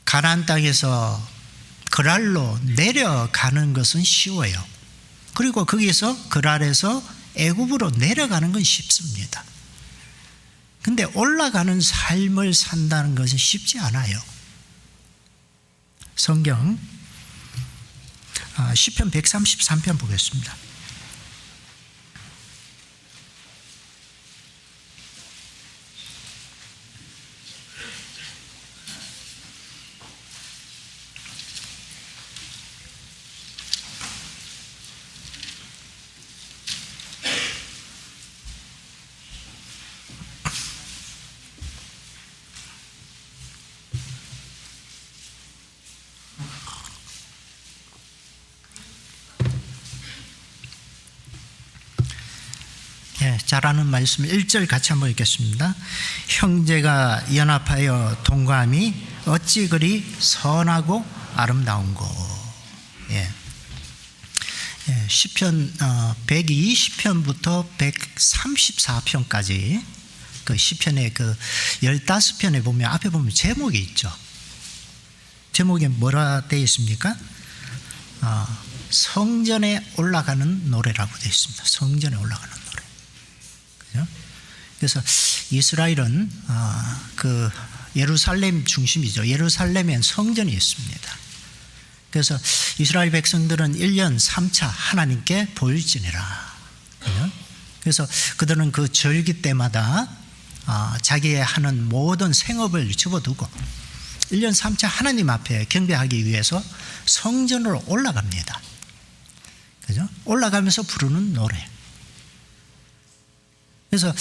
가나안 땅에서 그랄로 내려가는 것은 쉬워요. 그리고 거기서 그랄에서 애굽으로 내려가는 건 쉽습니다. 근데 올라가는 삶을 산다는 것은 쉽지 않아요. 성경 시편 133편 보겠습니다. 잘 아는 말씀 1절 같이 한번 읽겠습니다. 형제가 연합하여 동거함이 어찌 그리 선하고 아름다운고. 시편 120편부터 134편까지 그 시편의 그 15편에 보면 앞에 보면 제목이 있죠. 제목에 뭐라 되어 있습니까? 성전에 올라가는 노래라고 되어 있습니다. 성전에 올라가는 노래. 그죠? 그래서 이스라엘은 그 예루살렘 중심이죠. 예루살렘엔 성전이 있습니다. 그래서 이스라엘 백성들은 1년 3차 하나님께 보일지니라. 그죠? 그래서 그들은 그 절기 때마다 자기의 하는 모든 생업을 접어두고 1년 3차 하나님 앞에 경배하기 위해서 성전으로 올라갑니다. 그죠? 올라가면서 부르는 노래. 그래서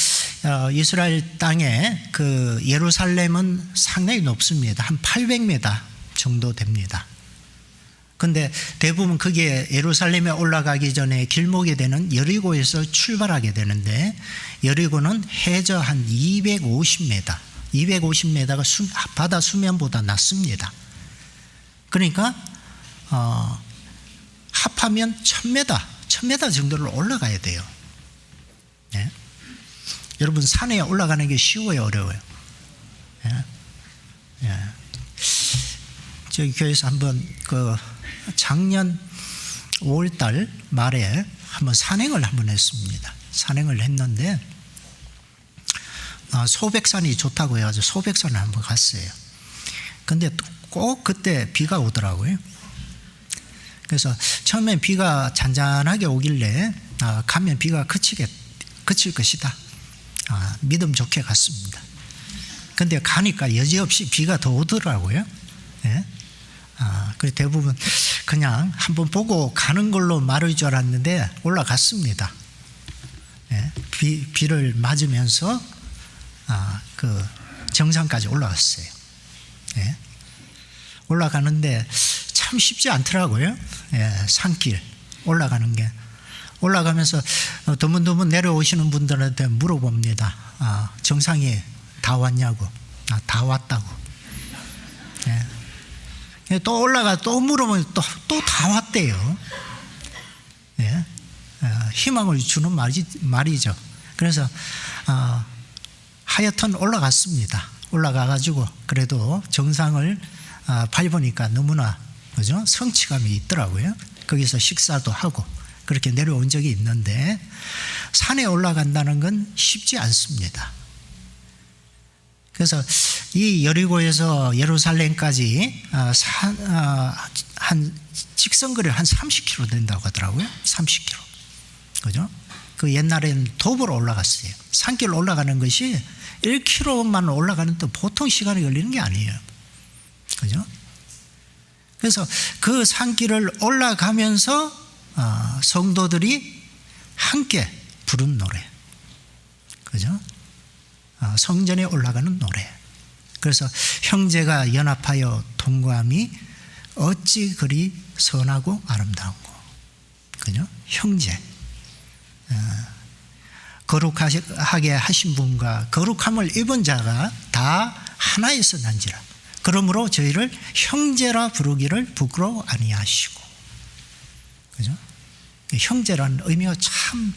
이스라엘 땅에 그 예루살렘은 상당히 높습니다. 한 800m 정도 됩니다. 근데 대부분 그게 예루살렘에 올라가기 전에 길목이 되는 여리고에서 출발하게 되는데, 여리고는 해저 한 250m, 250m가 바다 수면보다 낮습니다. 그러니까 합하면 1000m 정도를 올라가야 돼요. 네? 여러분, 산에 올라가는 게 쉬워요, 어려워요? 예? 예. 저희 교회에서 한번 작년 5월달 말에 한번 산행을 한번 했습니다. 산행을 했는데 소백산이 좋다고 해가지고 소백산을 한번 갔어요. 근데 꼭 그때 비가 오더라고요. 그래서 처음엔 비가 잔잔하게 오길래 가면 비가 그칠 것이다, 믿음 좋게 갔습니다. 근데 가니까 여지없이 비가 더 오더라고요. 예? 그래서 대부분 그냥 한번 보고 가는 걸로 말할 줄 알았는데 올라갔습니다. 예? 비를 맞으면서 그 정상까지 올라갔어요. 예? 올라가는데 참 쉽지 않더라고요. 예, 산길 올라가는 게. 올라가면서 드문드문 내려오시는 분들한테 물어봅니다. 정상에 다 왔냐고. 다 왔다고. 예. 또 올라가 또 물어보면 또 다 왔대요. 예. 희망을 주는 말이죠. 그래서 하여튼 올라갔습니다. 올라가가지고 그래도 정상을 밟으니까 너무나, 그죠? 성취감이 있더라고요. 거기서 식사도 하고 그렇게 내려온 적이 있는데, 산에 올라간다는 건 쉽지 않습니다. 그래서 이 여리고에서 예루살렘까지 한 직선거리 한 30km 된다고 하더라고요. 30km. 그죠? 그 옛날에는 도보로 올라갔어요. 산길 올라가는 것이 1km만 올라가는 또 보통 시간이 걸리는 게 아니에요. 그죠? 그래서 그 산길을 올라가면서 성도들이 함께 부른 노래. 그죠? 성전에 올라가는 노래. 그래서 형제가 연합하여 동거함이 어찌 그리 선하고 아름다운고. 그죠? 형제. 거룩하게 하신 분과 거룩함을 입은 자가 다 하나에서 난지라. 그러므로 저희를 형제라 부르기를 부끄러워 아니하시고. 그죠? 형제라는 의미가 참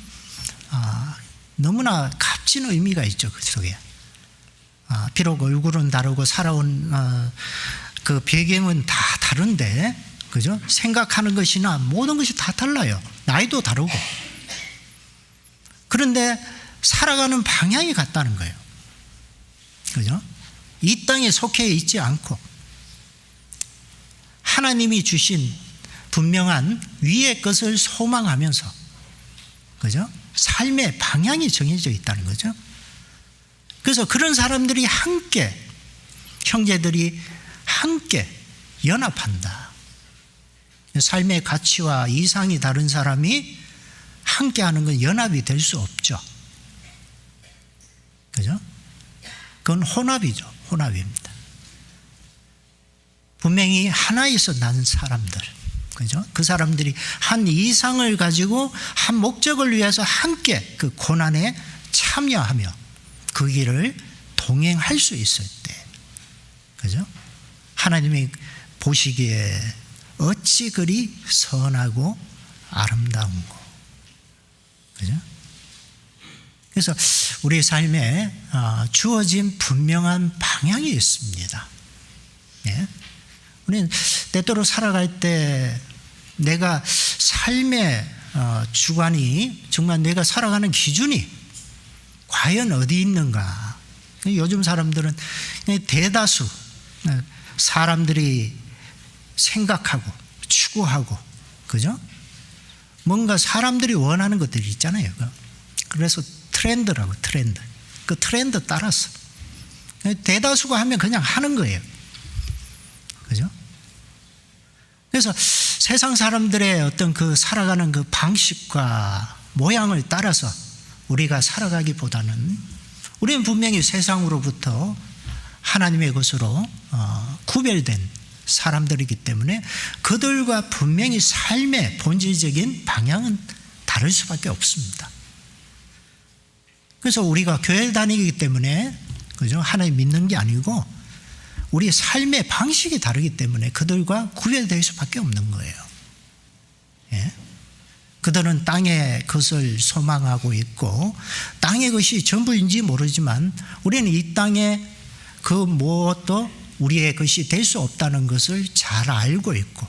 너무나 값진 의미가 있죠. 그 속에. 비록 얼굴은 다르고 살아온 그 배경은 다 다른데, 그죠? 생각하는 것이나 모든 것이 다 달라요. 나이도 다르고. 그런데 살아가는 방향이 같다는 거예요. 그죠? 이 땅에 속해 있지 않고 하나님이 주신 분명한 위의 것을 소망하면서, 그죠? 삶의 방향이 정해져 있다는 거죠. 그래서 그런 사람들이 함께, 형제들이 함께 연합한다. 삶의 가치와 이상이 다른 사람이 함께 하는 건 연합이 될 수 없죠. 그죠? 그건 혼합이죠. 혼합입니다. 분명히 하나에서 난 사람들, 그죠? 그 사람들이 한 이상을 가지고 한 목적을 위해서 함께 그 고난에 참여하며 그 길을 동행할 수 있을 때, 그죠? 하나님이 보시기에 어찌 그리 선하고 아름다운고. 그죠? 그래서 우리 삶에 주어진 분명한 방향이 있습니다. 예? 우리는 때때로 살아갈 때 내가 삶의 주관이, 정말 내가 살아가는 기준이 과연 어디 있는가. 요즘 사람들은 대다수 사람들이 생각하고 추구하고, 그죠? 뭔가 사람들이 원하는 것들이 있잖아요. 그래서 트렌드라고, 트렌드. 그 트렌드 따라서 대다수가 하면 그냥 하는 거예요. 그죠? 그래서 세상 사람들의 어떤 그 살아가는 그 방식과 모양을 따라서 우리가 살아가기보다는 우리는 분명히 세상으로부터 하나님의 것으로 구별된 사람들이기 때문에 그들과 분명히 삶의 본질적인 방향은 다를 수밖에 없습니다. 그래서 우리가 교회를 다니기 때문에 그죠? 하나님 믿는 게 아니고 우리 삶의 방식이 다르기 때문에 그들과 구별될 수밖에 없는 거예요. 예? 그들은 땅의 것을 소망하고 있고 땅의 것이 전부인지 모르지만 우리는 이 땅에 그 무엇도 우리의 것이 될 수 없다는 것을 잘 알고 있고,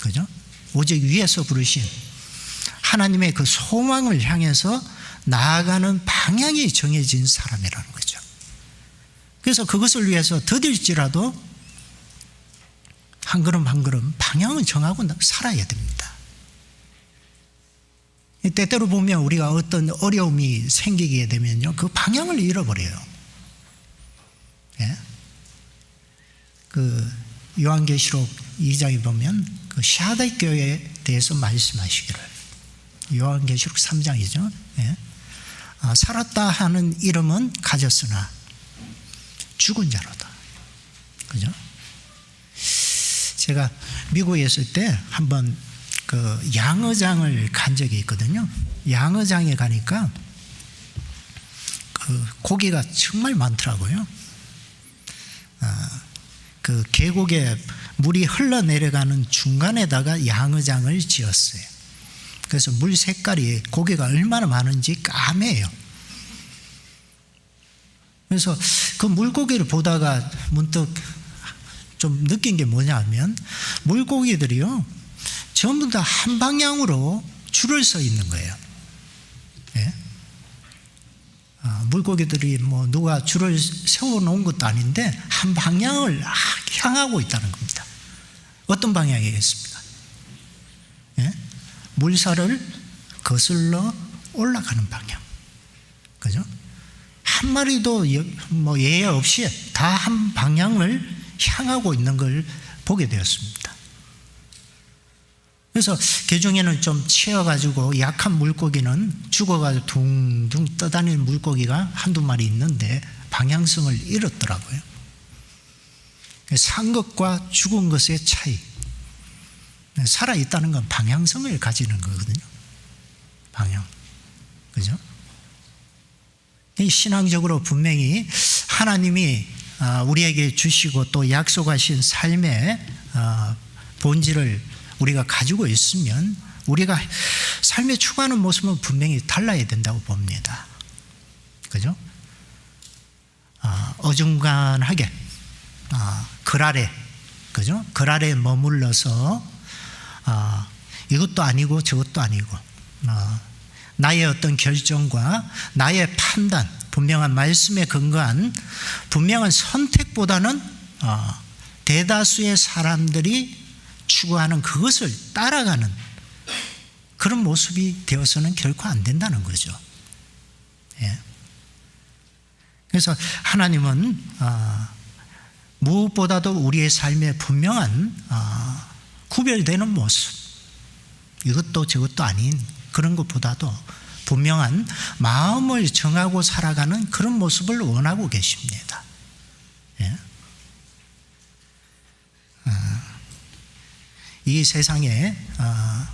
그죠? 오직 위에서 부르신 하나님의 그 소망을 향해서 나아가는 방향이 정해진 사람이라는 거죠. 그래서 그것을 위해서 더딜지라도 한 걸음 한 걸음 방향을 정하고 살아야 됩니다. 때때로 보면 우리가 어떤 어려움이 생기게 되면요, 그 방향을 잃어버려요. 예? 그 요한계시록 2장에 보면 그 샤다이 교회에 대해서 말씀하시기를, 요한계시록 3장이죠. 예? 살았다 하는 이름은 가졌으나 죽은 자로다. 그죠? 제가 미국에 있을 때 한번 그 양어장을 간 적이 있거든요. 양어장에 가니까 그 고기가 정말 많더라고요. 그 계곡에 물이 흘러내려가는 중간에다가 양어장을 지었어요. 그래서 물 색깔이 고기가 얼마나 많은지 까매요. 그래서 그 물고기를 보다가 문득 좀 느낀 게 뭐냐면 물고기들이요 전부 다 한 방향으로 줄을 서 있는 거예요. 예? 물고기들이 뭐 누가 줄을 세워 놓은 것도 아닌데 한 방향을 향하고 있다는 겁니다. 어떤 방향이겠습니까? 예? 물살을 거슬러 올라가는 방향. 그죠? 한 마리도 뭐 예외 없이 다 한 방향을 향하고 있는 걸 보게 되었습니다. 그래서 개중에는 좀 치여가지고 약한 물고기는 죽어가지고 둥둥 떠다니는 물고기가 한두 마리 있는데 방향성을 잃었더라고요. 산 것과 죽은 것의 차이. 살아있다는 건 방향성을 가지는 거거든요. 방향. 그죠? 신앙적으로 분명히 하나님이 우리에게 주시고 또 약속하신 삶의 본질을 우리가 가지고 있으면 우리가 삶에 추구하는 모습은 분명히 달라야 된다고 봅니다. 그죠? 어중간하게 글 아래, 그죠? 글 아래에 머물러서 이것도 아니고 저것도 아니고 나의 어떤 결정과 나의 판단, 분명한 말씀에 근거한 분명한 선택보다는 대다수의 사람들이 추구하는 그것을 따라가는 그런 모습이 되어서는 결코 안 된다는 거죠. 예. 그래서 하나님은 무엇보다도 우리의 삶에 분명한 구별되는 모습, 이것도 저것도 아닌 그런 것보다도 분명한 마음을 정하고 살아가는 그런 모습을 원하고 계십니다. 예. 이 세상에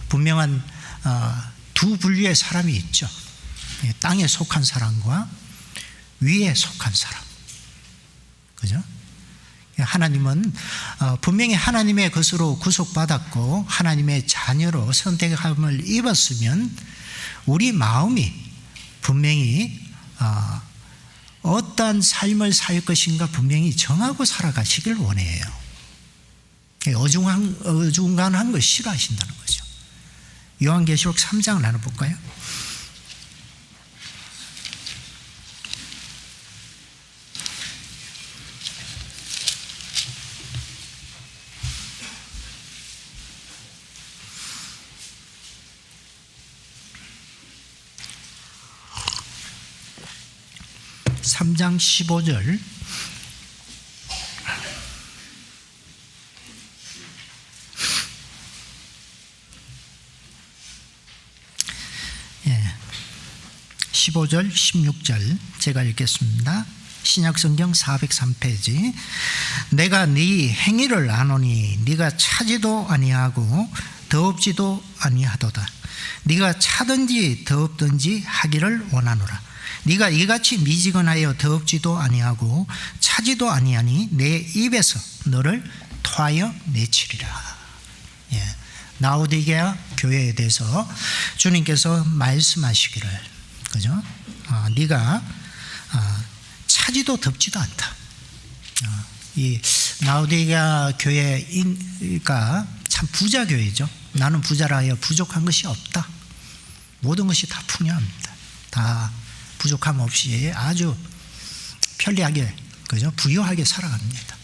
분명한 두 분류의 사람이 있죠. 땅에 속한 사람과 위에 속한 사람. 그죠? 하나님은 분명히 하나님의 것으로 구속받았고 하나님의 자녀로 선택함을 입었으면 우리 마음이 분명히 어떠한 삶을 살 것인가 분명히 정하고 살아가시길 원해요. 어중간한 걸 싫어하신다는 거죠. 요한계시록 3장을 나눠볼까요? (3장 15절) 15절 16절 제가 읽겠습니다. 신약성경 403페이지. 내가 네 행위를 아노니 네가 차지도 아니하고 더없지도 아니하도다. 네가 차든지 더없든지 하기를 원하노라. 네가 이같이 미지근하여 더없지도 아니하고 차지도 아니하니 내 입에서 너를 토하여 내치리라. 예. 라오디게아 교회에 대해서 주님께서 말씀하시기를, 그죠? 네가 차지도 덥지도 않다. 이 라오디게아 교회가 참 부자 교회죠. 나는 부자라 하여 부족한 것이 없다. 모든 것이 다 풍요합니다. 다 부족함 없이 아주 편리하게, 그죠? 부유하게 살아갑니다.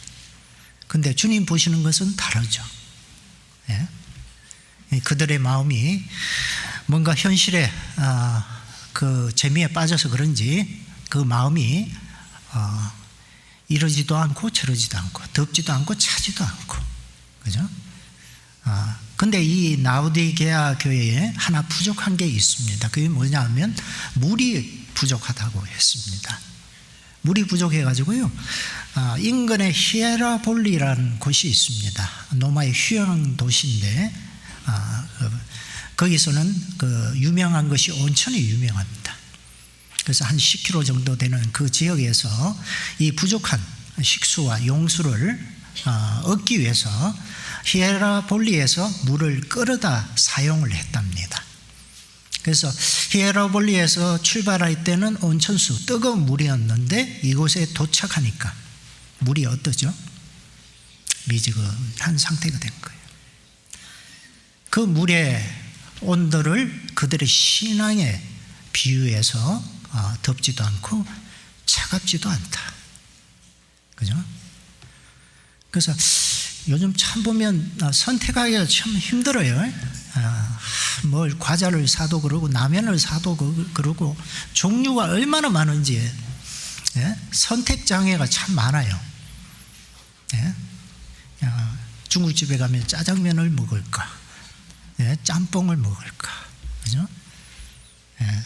근데 주님 보시는 것은 다르죠. 예? 그들의 마음이 뭔가 현실에 그 재미에 빠져서 그런지 그 마음이 이러지도 않고 저러지도 않고 덥지도 않고 차지도 않고, 그죠? 근데 이 라오디게아 교회에 하나 부족한 게 있습니다. 그게 뭐냐면 물이 부족하다고 했습니다. 물이 부족해가지고요, 인근에 히에라볼리라는 곳이 있습니다. 로마의 휴양 도시인데 거기서는 그 유명한 것이 온천이 유명합니다. 그래서 한 10km 정도 되는 그 지역에서 이 부족한 식수와 용수를 얻기 위해서 히에라볼리에서 물을 끌어다 사용을 했답니다. 그래서 히에라볼리에서 출발할 때는 온천수 뜨거운 물이었는데 이곳에 도착하니까 물이 어떠죠? 미지근한 상태가 된 거예요. 그 물의 온도를 그들의 신앙에 비유해서 덥지도 않고 차갑지도 않다. 그죠? 그래서 요즘 참 보면 선택하기가 참 힘들어요. 뭘 과자를 사도 그러고 라면을 사도 그러고 종류가 얼마나 많은지, 예? 선택 장애가 참 많아요. 예? 중국집에 가면 짜장면을 먹을까, 예? 짬뽕을 먹을까, 그죠? 예?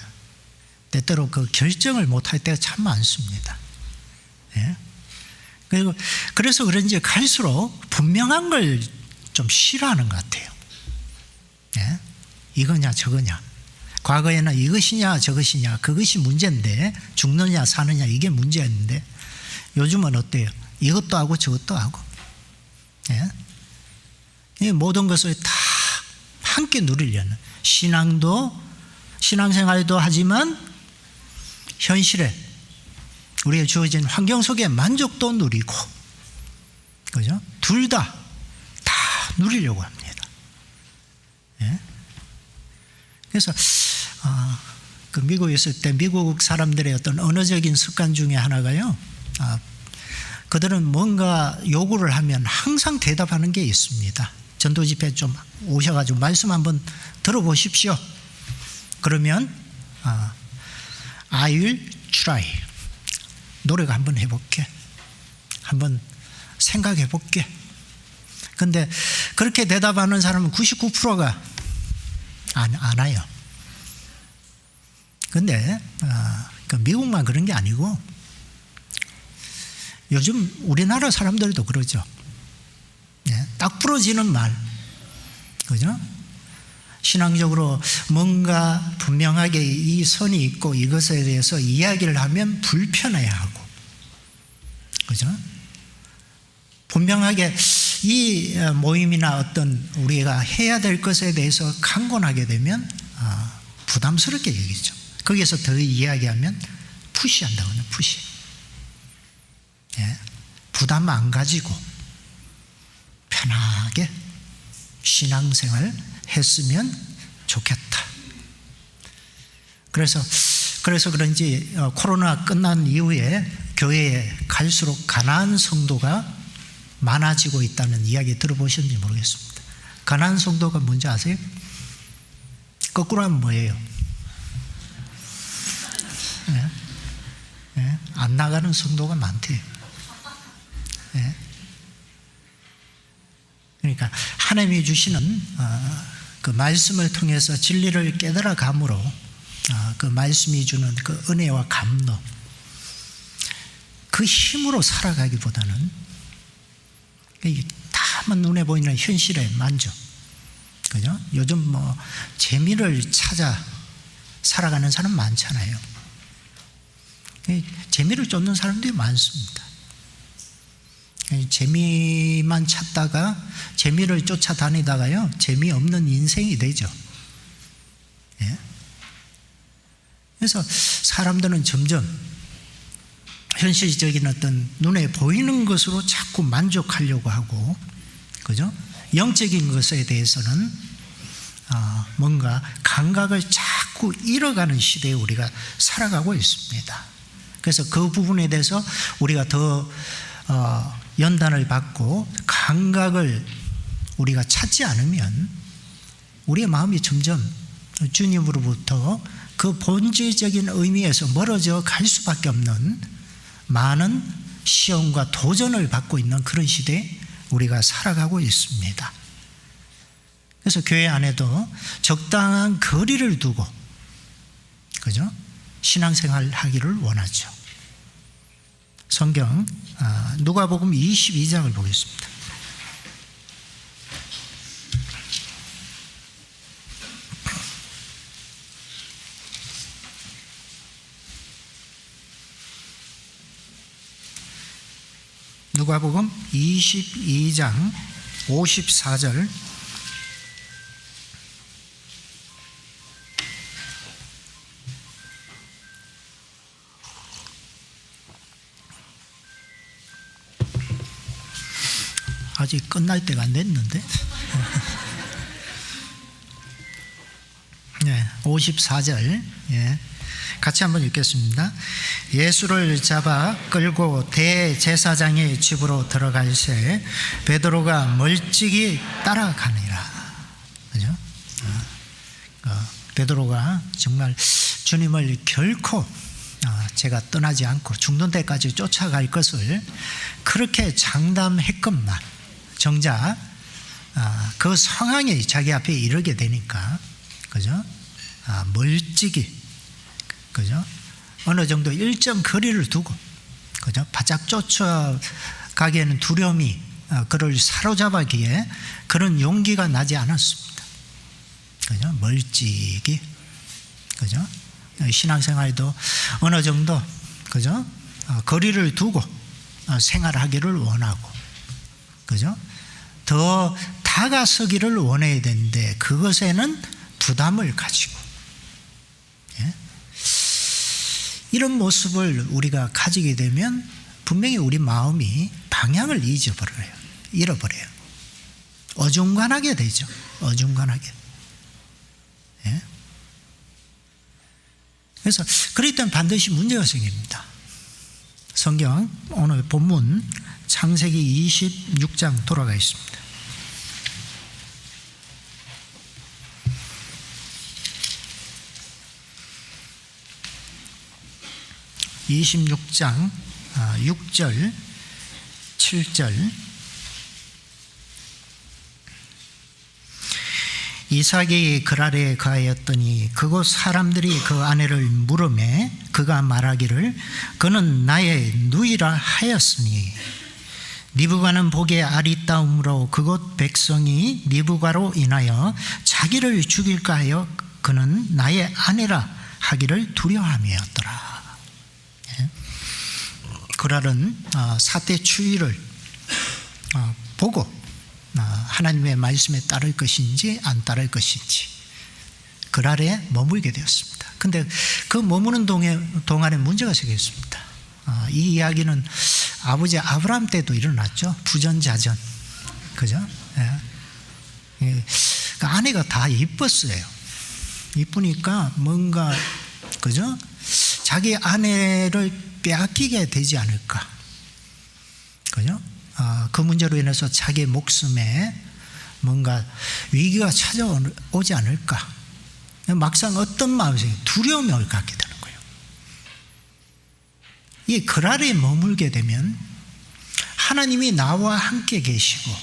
때때로 그 결정을 못할 때가 참 많습니다. 예? 그리고 그래서 그런지 갈수록 분명한 걸 좀 싫어하는 것 같아요. 예? 이거냐 저거냐, 과거에는 이것이냐 저것이냐 그것이 문제인데, 죽느냐 사느냐 이게 문제였는데 요즘은 어때요? 이것도 하고 저것도 하고, 예? 이 모든 것을 다 함께 누리려는, 신앙생활도 하지만 현실에 우리가 주어진 환경 속에 만족도 누리고, 그죠? 둘 다 누리려고 합니다. 예? 그래서 그 미국에 있을 때 미국 사람들의 어떤 언어적인 습관 중에 하나가요, 그들은 뭔가 요구를 하면 항상 대답하는 게 있습니다. 전도 집회 좀 오셔가지고 말씀 한번 들어보십시오. 그러면 I will try, 노력 한번 해볼게, 한번 생각해 볼게. 근데 그렇게 대답하는 사람은 99%가 안 와요. 근데 그 미국만 그런 게 아니고 요즘 우리나라 사람들도 그러죠. 예? 딱 부러지는 말, 그죠? 신앙적으로 뭔가 분명하게 이 선이 있고 이것에 대해서 이야기를 하면 불편해하고, 그죠? 분명하게 이 모임이나 어떤 우리가 해야 될 것에 대해서 강권하게 되면 부담스럽게 여기죠. 거기에서 더 이야기하면 푸시한다고요. 푸시. 예? 부담 안 가지고 편하게 신앙생활 했으면 좋겠다. 그래서 그런지 코로나 끝난 이후에 교회에 갈수록 가난한 성도가 많아지고 있다는 이야기 들어보셨는지 모르겠습니다. 가난한 성도가 뭔지 아세요? 거꾸로 하면 뭐예요? 예? 예? 안 나가는 성도가 많대요. 예? 그러니까 하나님이 주시는 그 말씀을 통해서 진리를 깨달아 감으로 그 말씀이 주는 그 은혜와 감동, 그 힘으로 살아가기보다는 다만 눈에 보이는 현실의 만족, 그죠? 요즘 뭐 재미를 찾아 살아가는 사람 많잖아요. 재미를 쫓는 사람들이 많습니다. 재미만 찾다가 재미를 쫓아다니다가요, 재미없는 인생이 되죠. 예? 그래서 사람들은 점점 현실적인 어떤 눈에 보이는 것으로 자꾸 만족하려고 하고, 그죠? 영적인 것에 대해서는 뭔가 감각을 자꾸 잃어가는 시대에 우리가 살아가고 있습니다. 그래서 그 부분에 대해서 우리가 더 연단을 받고 감각을 우리가 찾지 않으면 우리의 마음이 점점 주님으로부터 그 본질적인 의미에서 멀어져 갈 수밖에 없는 많은 시험과 도전을 받고 있는 그런 시대에 우리가 살아가고 있습니다. 그래서 교회 안에도 적당한 거리를 두고, 그죠? 신앙생활 하기를 원하죠. 성경 누가복음 22장을 보겠습니다. 누가복음 22장 54절. 아직 끝날 때가 안 됐는데. 네, 54절. 예. 같이 한번 읽겠습니다. 예수를 잡아 끌고 대제사장의 집으로 들어갈새 베드로가 멀찍이 따라가니라. 그죠? 베드로가 정말 주님을 결코 제가 떠나지 않고 죽는 데까지 쫓아갈 것을 그렇게 장담했건만 정작 그 상황이 자기 앞에 이르게 되니까, 그죠? 멀찍이, 그죠? 어느 정도 일정 거리를 두고, 그죠? 바짝 쫓아가기에는 두려움이 그를 사로잡았기에 그런 용기가 나지 않았습니다. 그죠? 멀찍이, 그죠? 신앙생활도 어느 정도, 그죠? 거리를 두고 생활하기를 원하고, 그죠? 더 다가서기를 원해야 되는데 그것에는 부담을 가지고, 예? 이런 모습을 우리가 가지게 되면 분명히 우리 마음이 방향을 잃어버려요. 어중간하게 되죠. 어중간하게. 예? 그래서 그럴 땐 반드시 문제가 생깁니다. 성경 오늘 본문 창세기 26장 돌아가 있습니다. 26장 6절 7절. 이삭이 그랄에 거하였더니 그곳 사람들이 그 아내를 물으매 그가 말하기를 그는 나의 누이라 하였으니 니브가는 복의 아리따움으로 그곳 백성이 니브가로 인하여 자기를 죽일까 하여 그는 나의 아내라 하기를 두려워함이었더라. 그랄은 사태 추이를 보고 하나님의 말씀에 따를 것인지 안 따를 것인지 그랄에 머물게 되었습니다. 그런데 그 머무는 동안에 문제가 생겼습니다. 이 이야기는 아버지 아브라함 때도 일어났죠. 부전자전, 그죠? 예. 그 아내가 다 이뻤어요. 이쁘니까 뭔가, 그죠? 자기 아내를 빼앗기게 되지 않을까, 그죠? 그 문제로 인해서 자기 목숨에 뭔가 위기가 찾아오지 않을까. 막상 어떤 마음이 두려움을 갖게 되는 거예요. 이 그랄에 머물게 되면 하나님이 나와 함께 계시고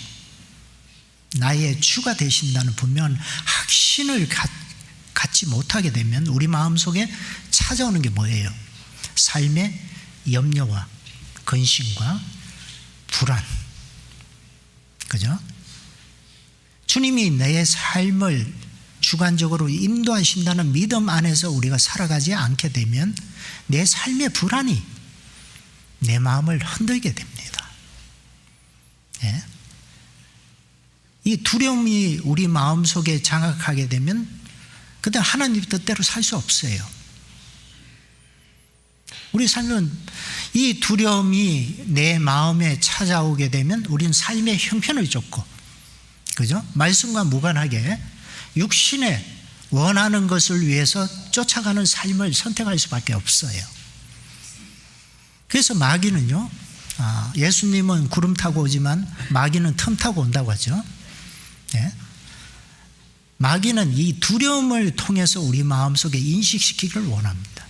나의 주가 되신다는 분명한 확신을 갖지 못하게 되면 우리 마음속에 찾아오는 게 뭐예요? 삶의 염려와 근심과 불안. 그죠? 주님이 내 삶을 주관적으로 인도하신다는 믿음 안에서 우리가 살아가지 않게 되면 내 삶의 불안이 내 마음을 흔들게 됩니다. 예? 이 두려움이 우리 마음속에 장악하게 되면 그때 하나님 뜻대로 살 수 없어요. 우리 삶은 이 두려움이 내 마음에 찾아오게 되면 우리는 삶의 형편을 쫓고, 그죠? 말씀과 무관하게 육신에 원하는 것을 위해서 쫓아가는 삶을 선택할 수밖에 없어요. 그래서 마귀는요, 예수님은 구름 타고 오지만 마귀는 틈 타고 온다고 하죠. 예? 마귀는 이 두려움을 통해서 우리 마음속에 인식시키기를 원합니다.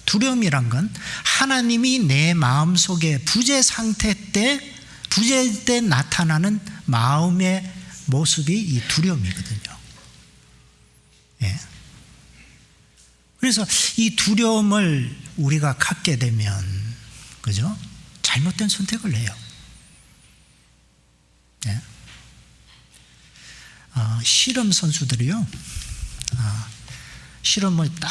두려움이란 건 하나님이 내 마음속에 부재 상태 때 나타나는 마음의 모습이 이 두려움이거든요. 예. 그래서 이 두려움을 우리가 갖게 되면, 그죠? 잘못된 선택을 해요. 예. 실험 선수들이요, 실험을 딱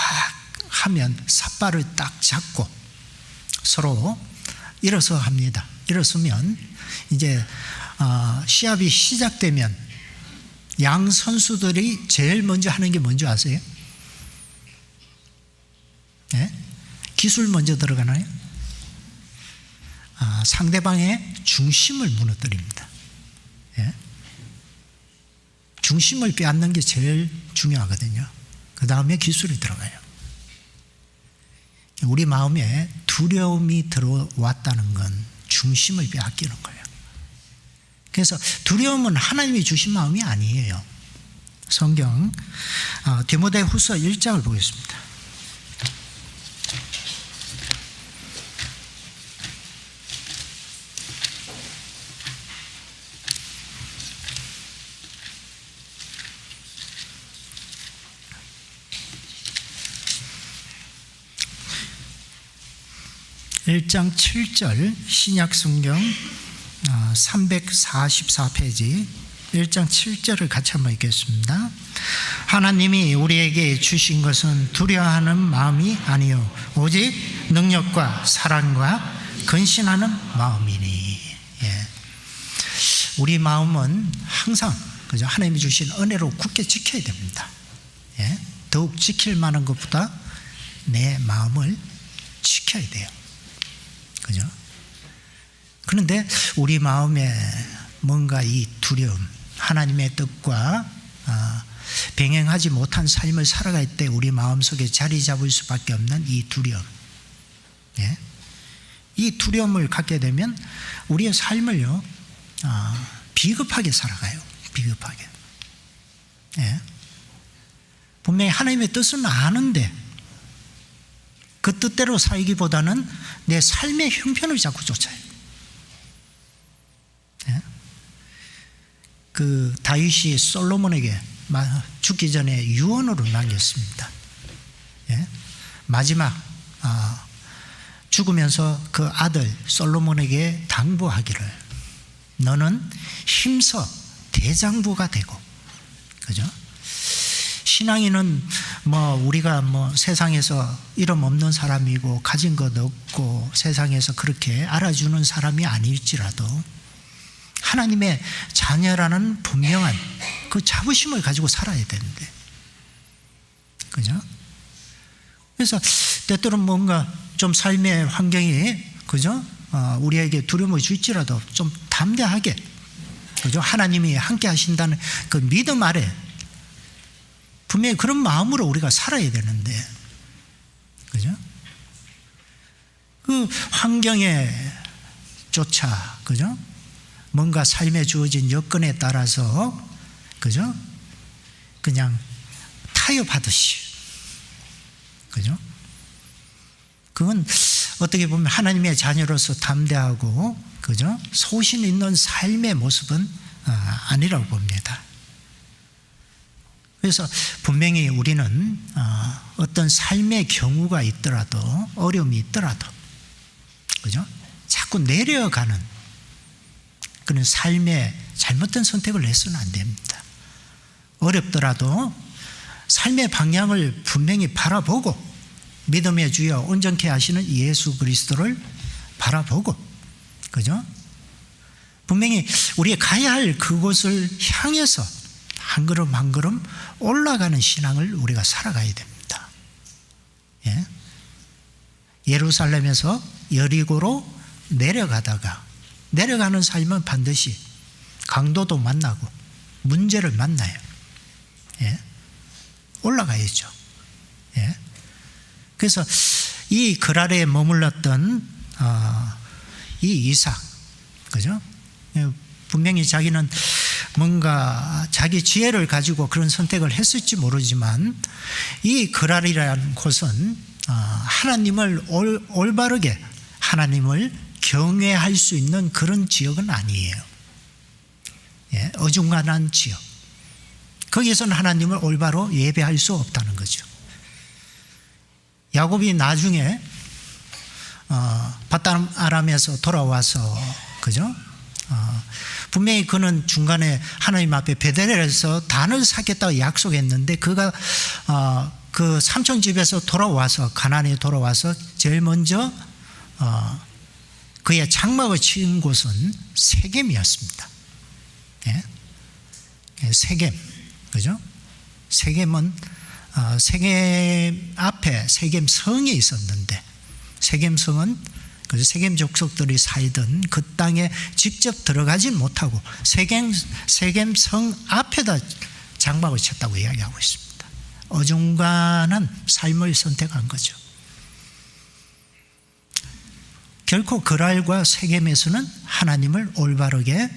하면 삿발을 딱 잡고 서로 일어서 합니다. 일어서면 이제 시합이 시작되면 양 선수들이 제일 먼저 하는 게 뭔지 아세요? 네? 기술 먼저 들어가나요? 상대방의 중심을 무너뜨립니다. 네? 중심을 빼앗는 게 제일 중요하거든요. 그 다음에 기술이 들어가요. 우리 마음에 두려움이 들어왔다는 건 중심을 빼앗기는 거예요. 그래서 두려움은 하나님이 주신 마음이 아니에요. 성경 디모데후서 1장을 보겠습니다. (1장 7절) 신약성경 344페이지 1장 7절을 같이 한번 읽겠습니다. 하나님이 우리에게 주신 것은 두려워하는 마음이 아니요 오직 능력과 사랑과 근신하는 마음이니. 예. 우리 마음은 항상, 그죠? 하나님이 주신 은혜로 굳게 지켜야 됩니다. 예. 더욱 지킬 만한 것보다 내 마음을 지켜야 돼요. 그죠? 그런데 우리 마음에 뭔가 이 두려움, 하나님의 뜻과 병행하지 못한 삶을 살아갈 때 우리 마음속에 자리 잡을 수밖에 없는 이 두려움. 예? 이 두려움을 갖게 되면 우리의 삶을요, 비겁하게 살아가요. 비겁하게. 예? 분명히 하나님의 뜻은 아는데 그 뜻대로 살기보다는 내 삶의 형편을 자꾸 쫓아요. 예? 그 다윗이 솔로몬에게 죽기 전에 유언으로 남겼습니다. 예? 마지막 죽으면서 그 아들 솔로몬에게 당부하기를, 너는 힘써 대장부가 되고, 그죠? 신앙인은 우리가 세상에서 이름 없는 사람이고 가진 것 없고 세상에서 그렇게 알아주는 사람이 아닐지라도 하나님의 자녀라는 분명한 그 자부심을 가지고 살아야 되는데, 그죠? 그래서 때때로 뭔가 좀 삶의 환경이, 그죠? 우리에게 두려움을 줄지라도 좀 담대하게, 그죠? 하나님이 함께 하신다는 그 믿음 아래 분명히 그런 마음으로 우리가 살아야 되는데, 그죠? 그 환경에 쫓아, 그죠? 뭔가 삶에 주어진 여건에 따라서, 그죠? 그냥 타협하듯이, 그죠? 그건 어떻게 보면 하나님의 자녀로서 담대하고, 그죠? 소신 있는 삶의 모습은 아니라고 봅니다. 그래서 분명히 우리는 어떤 삶의 경우가 있더라도, 어려움이 있더라도, 그죠? 자꾸 내려가는 그런 삶의 잘못된 선택을 해서는 안 됩니다. 어렵더라도 삶의 방향을 분명히 바라보고, 믿음의 주여 온전케 하시는 예수 그리스도를 바라보고, 그죠? 분명히 우리가 가야 할 그곳을 향해서 한 걸음 한 걸음 올라가는 신앙을 우리가 살아가야 됩니다. 예? 예루살렘에서 여리고로 내려가는 삶은 반드시 강도도 만나고 문제를 만나요. 예? 올라가야죠. 예? 그래서 이 글 아래에 머물렀던 이 이삭, 그죠? 분명히 자기는 뭔가 자기 지혜를 가지고 그런 선택을 했을지 모르지만, 이 그랄이라는 곳은 하나님을 올바르게, 하나님을 경외할 수 있는 그런 지역은 아니에요. 예, 어중간한 지역. 거기에서는 하나님을 올바로 예배할 수 없다는 거죠. 야곱이 나중에 밧단 아람에서 돌아와서, 그죠? 분명히 그는 중간에 하나님 앞에 베델에서 단을 쌓겠다고 약속했는데, 그가 그 삼촌 집에서 돌아와서, 가나안에 돌아와서 제일 먼저 그의 장막을 치은 곳은 세겜이었습니다. 예? 세겜, 그죠? 세겜은 세겜 앞에 세겜 성이 있었는데, 세겜 성은 세겜 족속들이 살던 그 땅에 직접 들어가진 못하고 세겜 성 앞에다 장막을 쳤다고 이야기하고 있습니다. 어중간한 삶을 선택한 거죠. 결코 그랄과 세겜에서는 하나님을 올바르게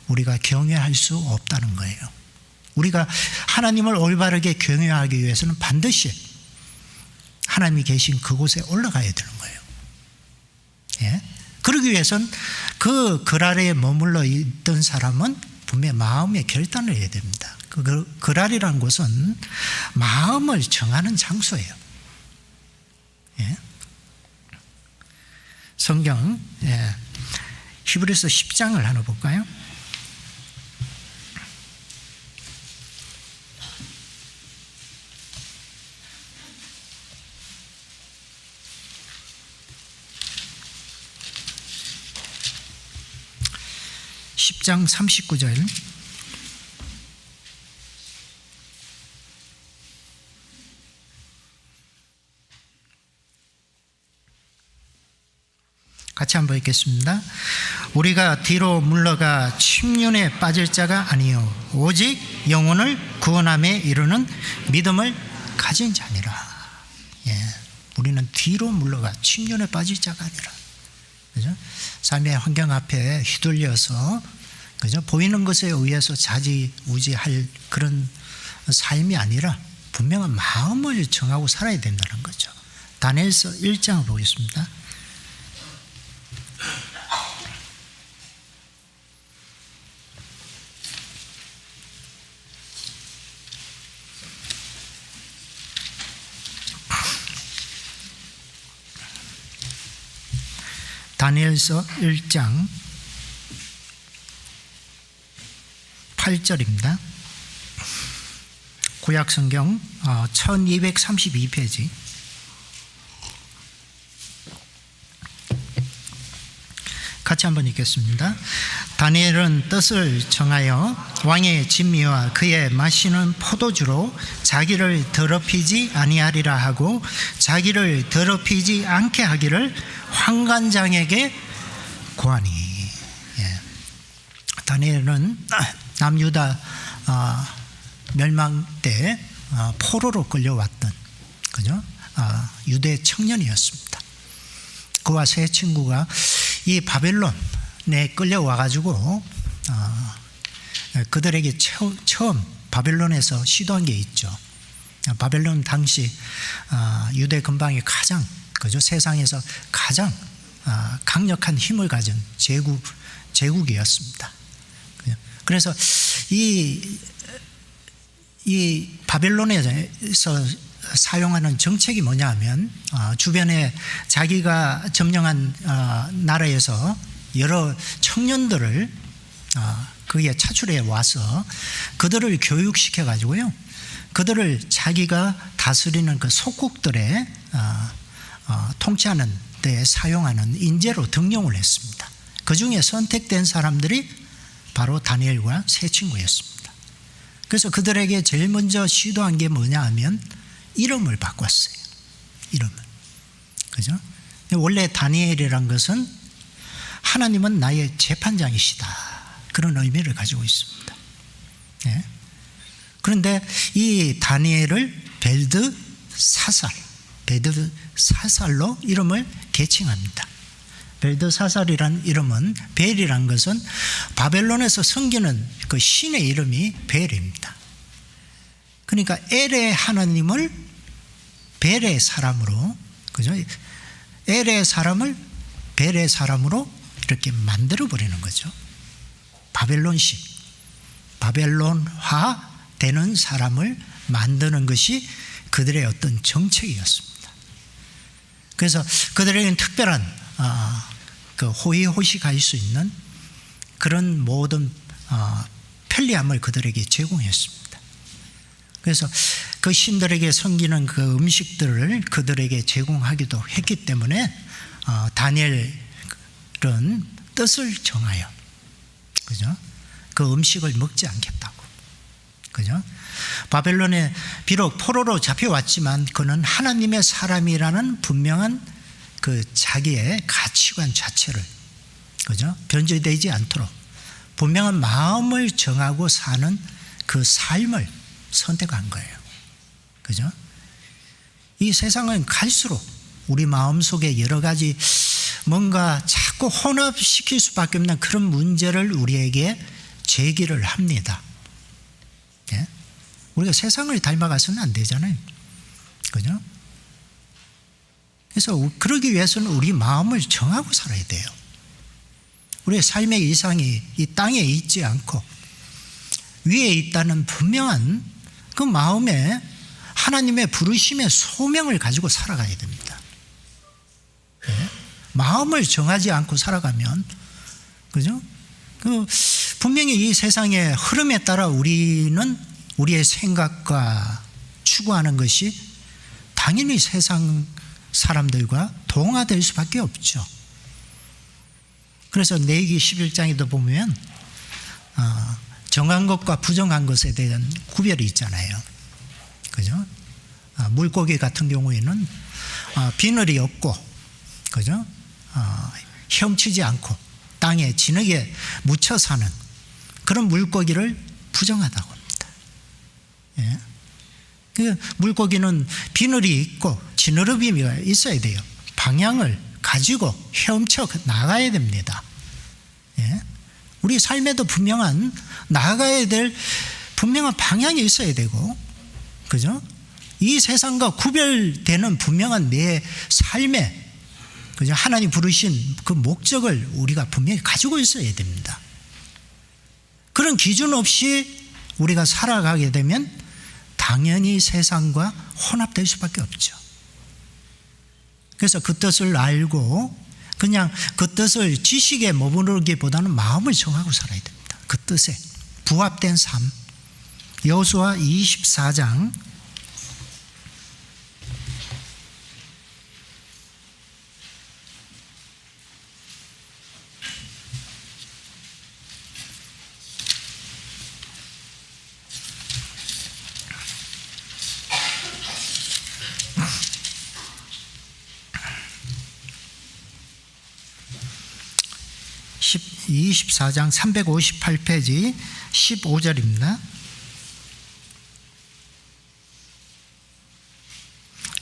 우리가 경외할 수 없다는 거예요. 우리가 하나님을 올바르게 경외하기 위해서는 반드시 하나님이 계신 그곳에 올라가야 되는 거예요. 예? 그러기 위해서는 그 그랄에 머물러 있던 사람은 분명히 마음의 결단을 해야 됩니다. 그 그랄이라는 곳은 마음을 정하는 장소예요. 예? 성경, 예, 히브리서 10장을 하나 볼까요? 장 39절. 같이 한번 읽겠습니다. 우리가 뒤로 물러가 침륜에 빠질 자가 아니요 오직 영혼을 구원함에 이르는 믿음을 가진 자니라. 예, 우리는 뒤로 물러가 침륜에 빠질 자가 아니라, 그죠? 삶의 환경 앞에 휘둘려서, 그죠? 보이는 것에 의해서 좌지우지할 그런 삶이 아니라 분명한 마음을 정하고 살아야 된다는 거죠. 다니엘서 1장을 보겠습니다. 다니엘서 1장 8절입니다. 구약성경 1232페이지. 같이 한번 읽겠습니다. 다니엘은 뜻을 정하여 왕의 진미와 그의 마시는 포도주로 자기를 더럽히지 아니하리라 하고 자기를 더럽히지 않게 하기를 환관장에게 구하니. 예. 다니엘은 남유다 멸망 때 포로로 끌려왔던, 그죠? 유대 청년이었습니다. 그와 세 친구가 이 바벨론에 끌려와 가지고 그들에게 처음 바벨론에서 시도한 게 있죠. 바벨론 당시 유대 근방의 가장, 그죠? 세상에서 가장 강력한 힘을 가진 제국이었습니다. 그래서 이 이 바벨론에서 사용하는 정책이 뭐냐 하면 주변에 자기가 점령한 나라에서 여러 청년들을 거기에 차출해 와서 그들을 교육시켜 가지고요, 그들을 자기가 다스리는 그 속국들에 통치하는 데 사용하는 인재로 등용을 했습니다. 그 중에 선택된 사람들이 바로 다니엘과 세 친구였습니다. 그래서 그들에게 제일 먼저 시도한 게 뭐냐 하면 이름을 바꿨어요. 이름을. 그죠? 원래 다니엘이란 것은 하나님은 나의 재판장이시다, 그런 의미를 가지고 있습니다. 네. 그런데 이 다니엘을 벨드사살로 이름을 개칭합니다. 벨드사살이란 이름은, 벨이란 것은 바벨론에서 섬기는 그 신의 이름이 벨입니다. 그러니까 엘의 하나님을 벨의 사람으로, 그죠? 엘의 사람을 벨의 사람으로 이렇게 만들어 버리는 거죠. 바벨론식, 바벨론화 되는 사람을 만드는 것이 그들의 어떤 정책이었습니다. 그래서 그들에게는 특별한 그 호의호식할 수 있는 그런 모든 편리함을 그들에게 제공했습니다. 그래서 그 신들에게 섬기는 그 음식들을 그들에게 제공하기도 했기 때문에 다니엘은 뜻을 정하여, 그죠? 그 음식을 먹지 않겠다고, 그죠? 바벨론에 비록 포로로 잡혀왔지만 그는 하나님의 사람이라는 분명한 그 자기의 가치관 자체를, 그죠? 변질되지 않도록 분명한 마음을 정하고 사는 그 삶을 선택한 거예요. 그죠? 이 세상은 갈수록 우리 마음속에 여러 가지 뭔가 자꾸 혼합시킬 수밖에 없는 그런 문제를 우리에게 제기를 합니다. 예? 우리가 세상을 닮아가서는 안 되잖아요. 그죠? 그래서 그러기 위해서는 우리 마음을 정하고 살아야 돼요. 우리의 삶의 이상이 이 땅에 있지 않고 위에 있다는 분명한 그 마음에 하나님의 부르심의 소명을 가지고 살아가야 됩니다. 네? 마음을 정하지 않고 살아가면, 그죠? 분명히 이 세상의 흐름에 따라 우리는 우리의 생각과 추구하는 것이 당연히 세상 사람들과 동화될 수밖에 없죠. 그래서 레위기 11장에도 보면 정한 것과 부정한 것에 대한 구별이 있잖아요. 그죠? 물고기 같은 경우에는 비늘이 없고, 그죠? 헤엄치지 않고 땅에 진흙에 묻혀 사는 그런 물고기를 부정하다고 합니다. 예? 그 물고기는 비늘이 있고 지느러미 있어야 돼요. 방향을 가지고 헤엄쳐 나가야 됩니다. 예? 우리 삶에도 분명한 나아가야 될 분명한 방향이 있어야 되고, 그죠? 이 세상과 구별되는 분명한 내 삶에, 그죠? 하나님 부르신 그 목적을 우리가 분명히 가지고 있어야 됩니다. 그런 기준 없이 우리가 살아가게 되면 당연히 세상과 혼합될 수밖에 없죠. 그래서 그 뜻을 알고 그냥 그 뜻을 지식에 머무르기보다는 마음을 정하고 살아야 됩니다. 그 뜻에 부합된 삶. 여호수아 24장 24장 358페이지 15절입니다.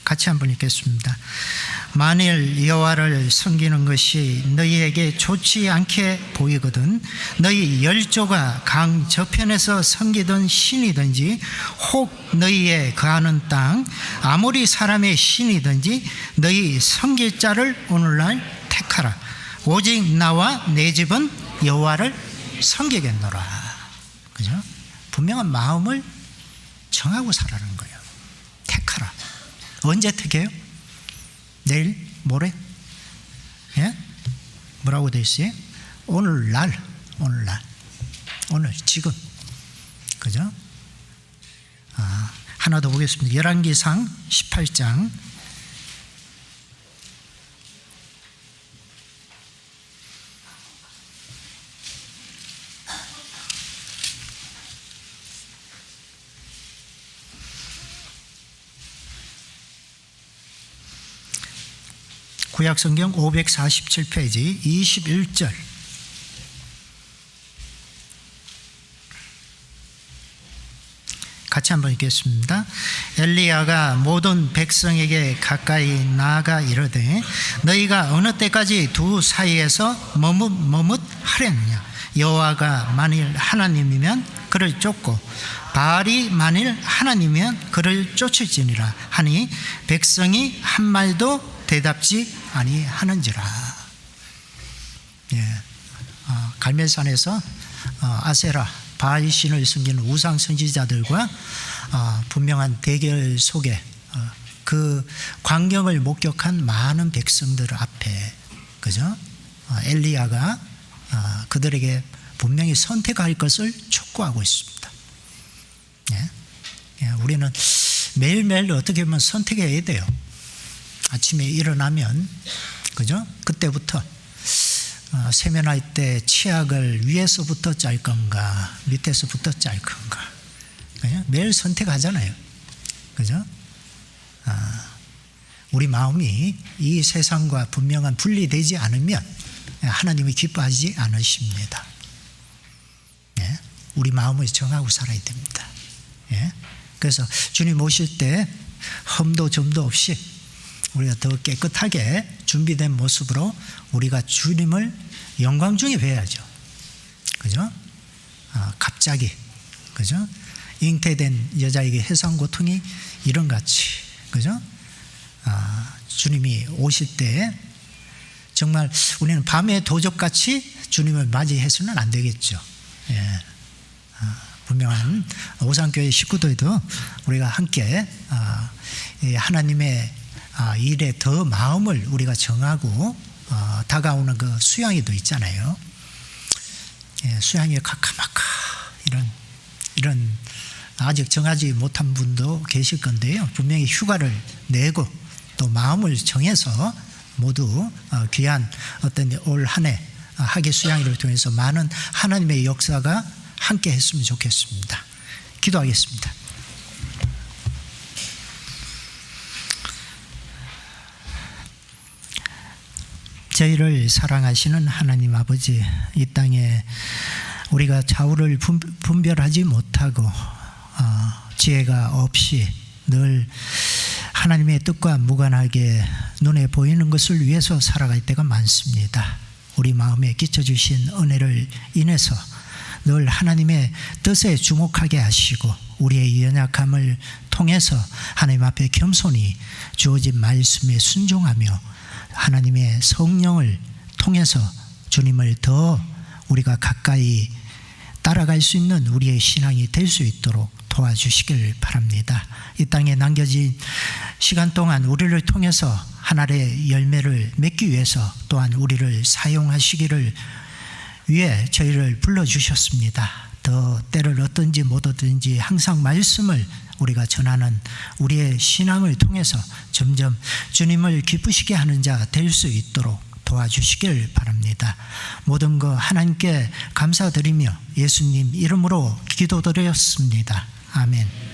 같이 한번 읽겠습니다. 만일 여호와를 섬기는 것이 너희에게 좋지 않게 보이거든 너희 열조가 강 저편에서 섬기던 신이든지 혹 너희의 거하는 땅 아모리 사람의 신이든지 너희 섬길 자를 오늘날 택하라. 오직 나와 내 집은 여호와를 섬기겠노라. 그죠? 분명한 마음을 정하고 살아라는 거예요. 택하라. 언제 택해요? 내일? 모레? 예? 뭐라고 되어 있어요? 오늘날, 오늘, 지금. 그죠? 하나 더 보겠습니다. 열왕기상 18장. 구약성경 547페이지 21절. 같이 한번 읽겠습니다. 엘리야가 모든 백성에게 가까이 나아가 이르되 너희가 어느 때까지 두 사이에서 머뭇하려느냐. 여호와가 만일 하나님이면 그를 쫓고 바알이 만일 하나님이면 그를 쫓을지니라 하니 백성이 한 말도 대답지 아니하는지라. 예. 갈멜산에서 아세라 바알 신을 숨기는 우상 선지자들과 분명한 대결 속에 그 광경을 목격한 많은 백성들 앞에, 그죠? 엘리야가 그들에게 분명히 선택할 것을 촉구하고 있습니다. 예? 예, 우리는 매일매일 어떻게 보면 선택해야 돼요. 아침에 일어나면, 그죠? 그때부터 세면할 때 치약을 위에서부터 짤 건가 밑에서부터 짤 건가, 그죠? 매일 선택하잖아요. 그죠? 우리 마음이 이 세상과 분명한 분리되지 않으면 하나님이 기뻐하지 않으십니다. 예? 우리 마음을 정하고 살아야 됩니다. 예? 그래서 주님 오실 때 흠도 점도 없이 우리가 더 깨끗하게 준비된 모습으로 우리가 주님을 영광 중에 뵈야죠. 그죠? 갑자기, 그죠? 잉태된 여자에게 해산 고통이 이런 같이, 그죠? 주님이 오실 때 정말 우리는 밤의 도적같이 주님을 맞이해서는 안 되겠죠. 예. 분명한 오산교회 식구들도 우리가 함께 하나님의 일에 더 마음을 우리가 정하고 다가오는 그 수양회도 있잖아요. 예, 수양회 카카마카 이런 아직 정하지 못한 분도 계실 건데요. 분명히 휴가를 내고 또 마음을 정해서 모두 귀한 어떤 올 한 해 학예 수양회를 통해서 많은 하나님의 역사가 함께 했으면 좋겠습니다. 기도하겠습니다. 저희를 사랑하시는 하나님 아버지, 이 땅에 우리가 좌우를 분별하지 못하고 지혜가 없이 늘 하나님의 뜻과 무관하게 눈에 보이는 것을 위해서 살아갈 때가 많습니다. 우리 마음에 끼쳐주신 은혜를 인해서 늘 하나님의 뜻에 주목하게 하시고 우리의 연약함을 통해서 하나님 앞에 겸손히 주어진 말씀에 순종하며 하나님의 성령을 통해서 주님을 더 우리가 가까이 따라갈 수 있는 우리의 신앙이 될 수 있도록 도와주시길 바랍니다. 이 땅에 남겨진 시간 동안 우리를 통해서 하나님의 열매를 맺기 위해서 또한 우리를 사용하시기를 위해 저희를 불러주셨습니다. 더 때를 얻든지 못 얻든지 항상 말씀을 우리가 전하는 우리의 신앙을 통해서 점점 주님을 기쁘시게 하는 자 될 수 있도록 도와주시길 바랍니다. 모든 것 하나님께 감사드리며 예수님 이름으로 기도드렸습니다. 아멘.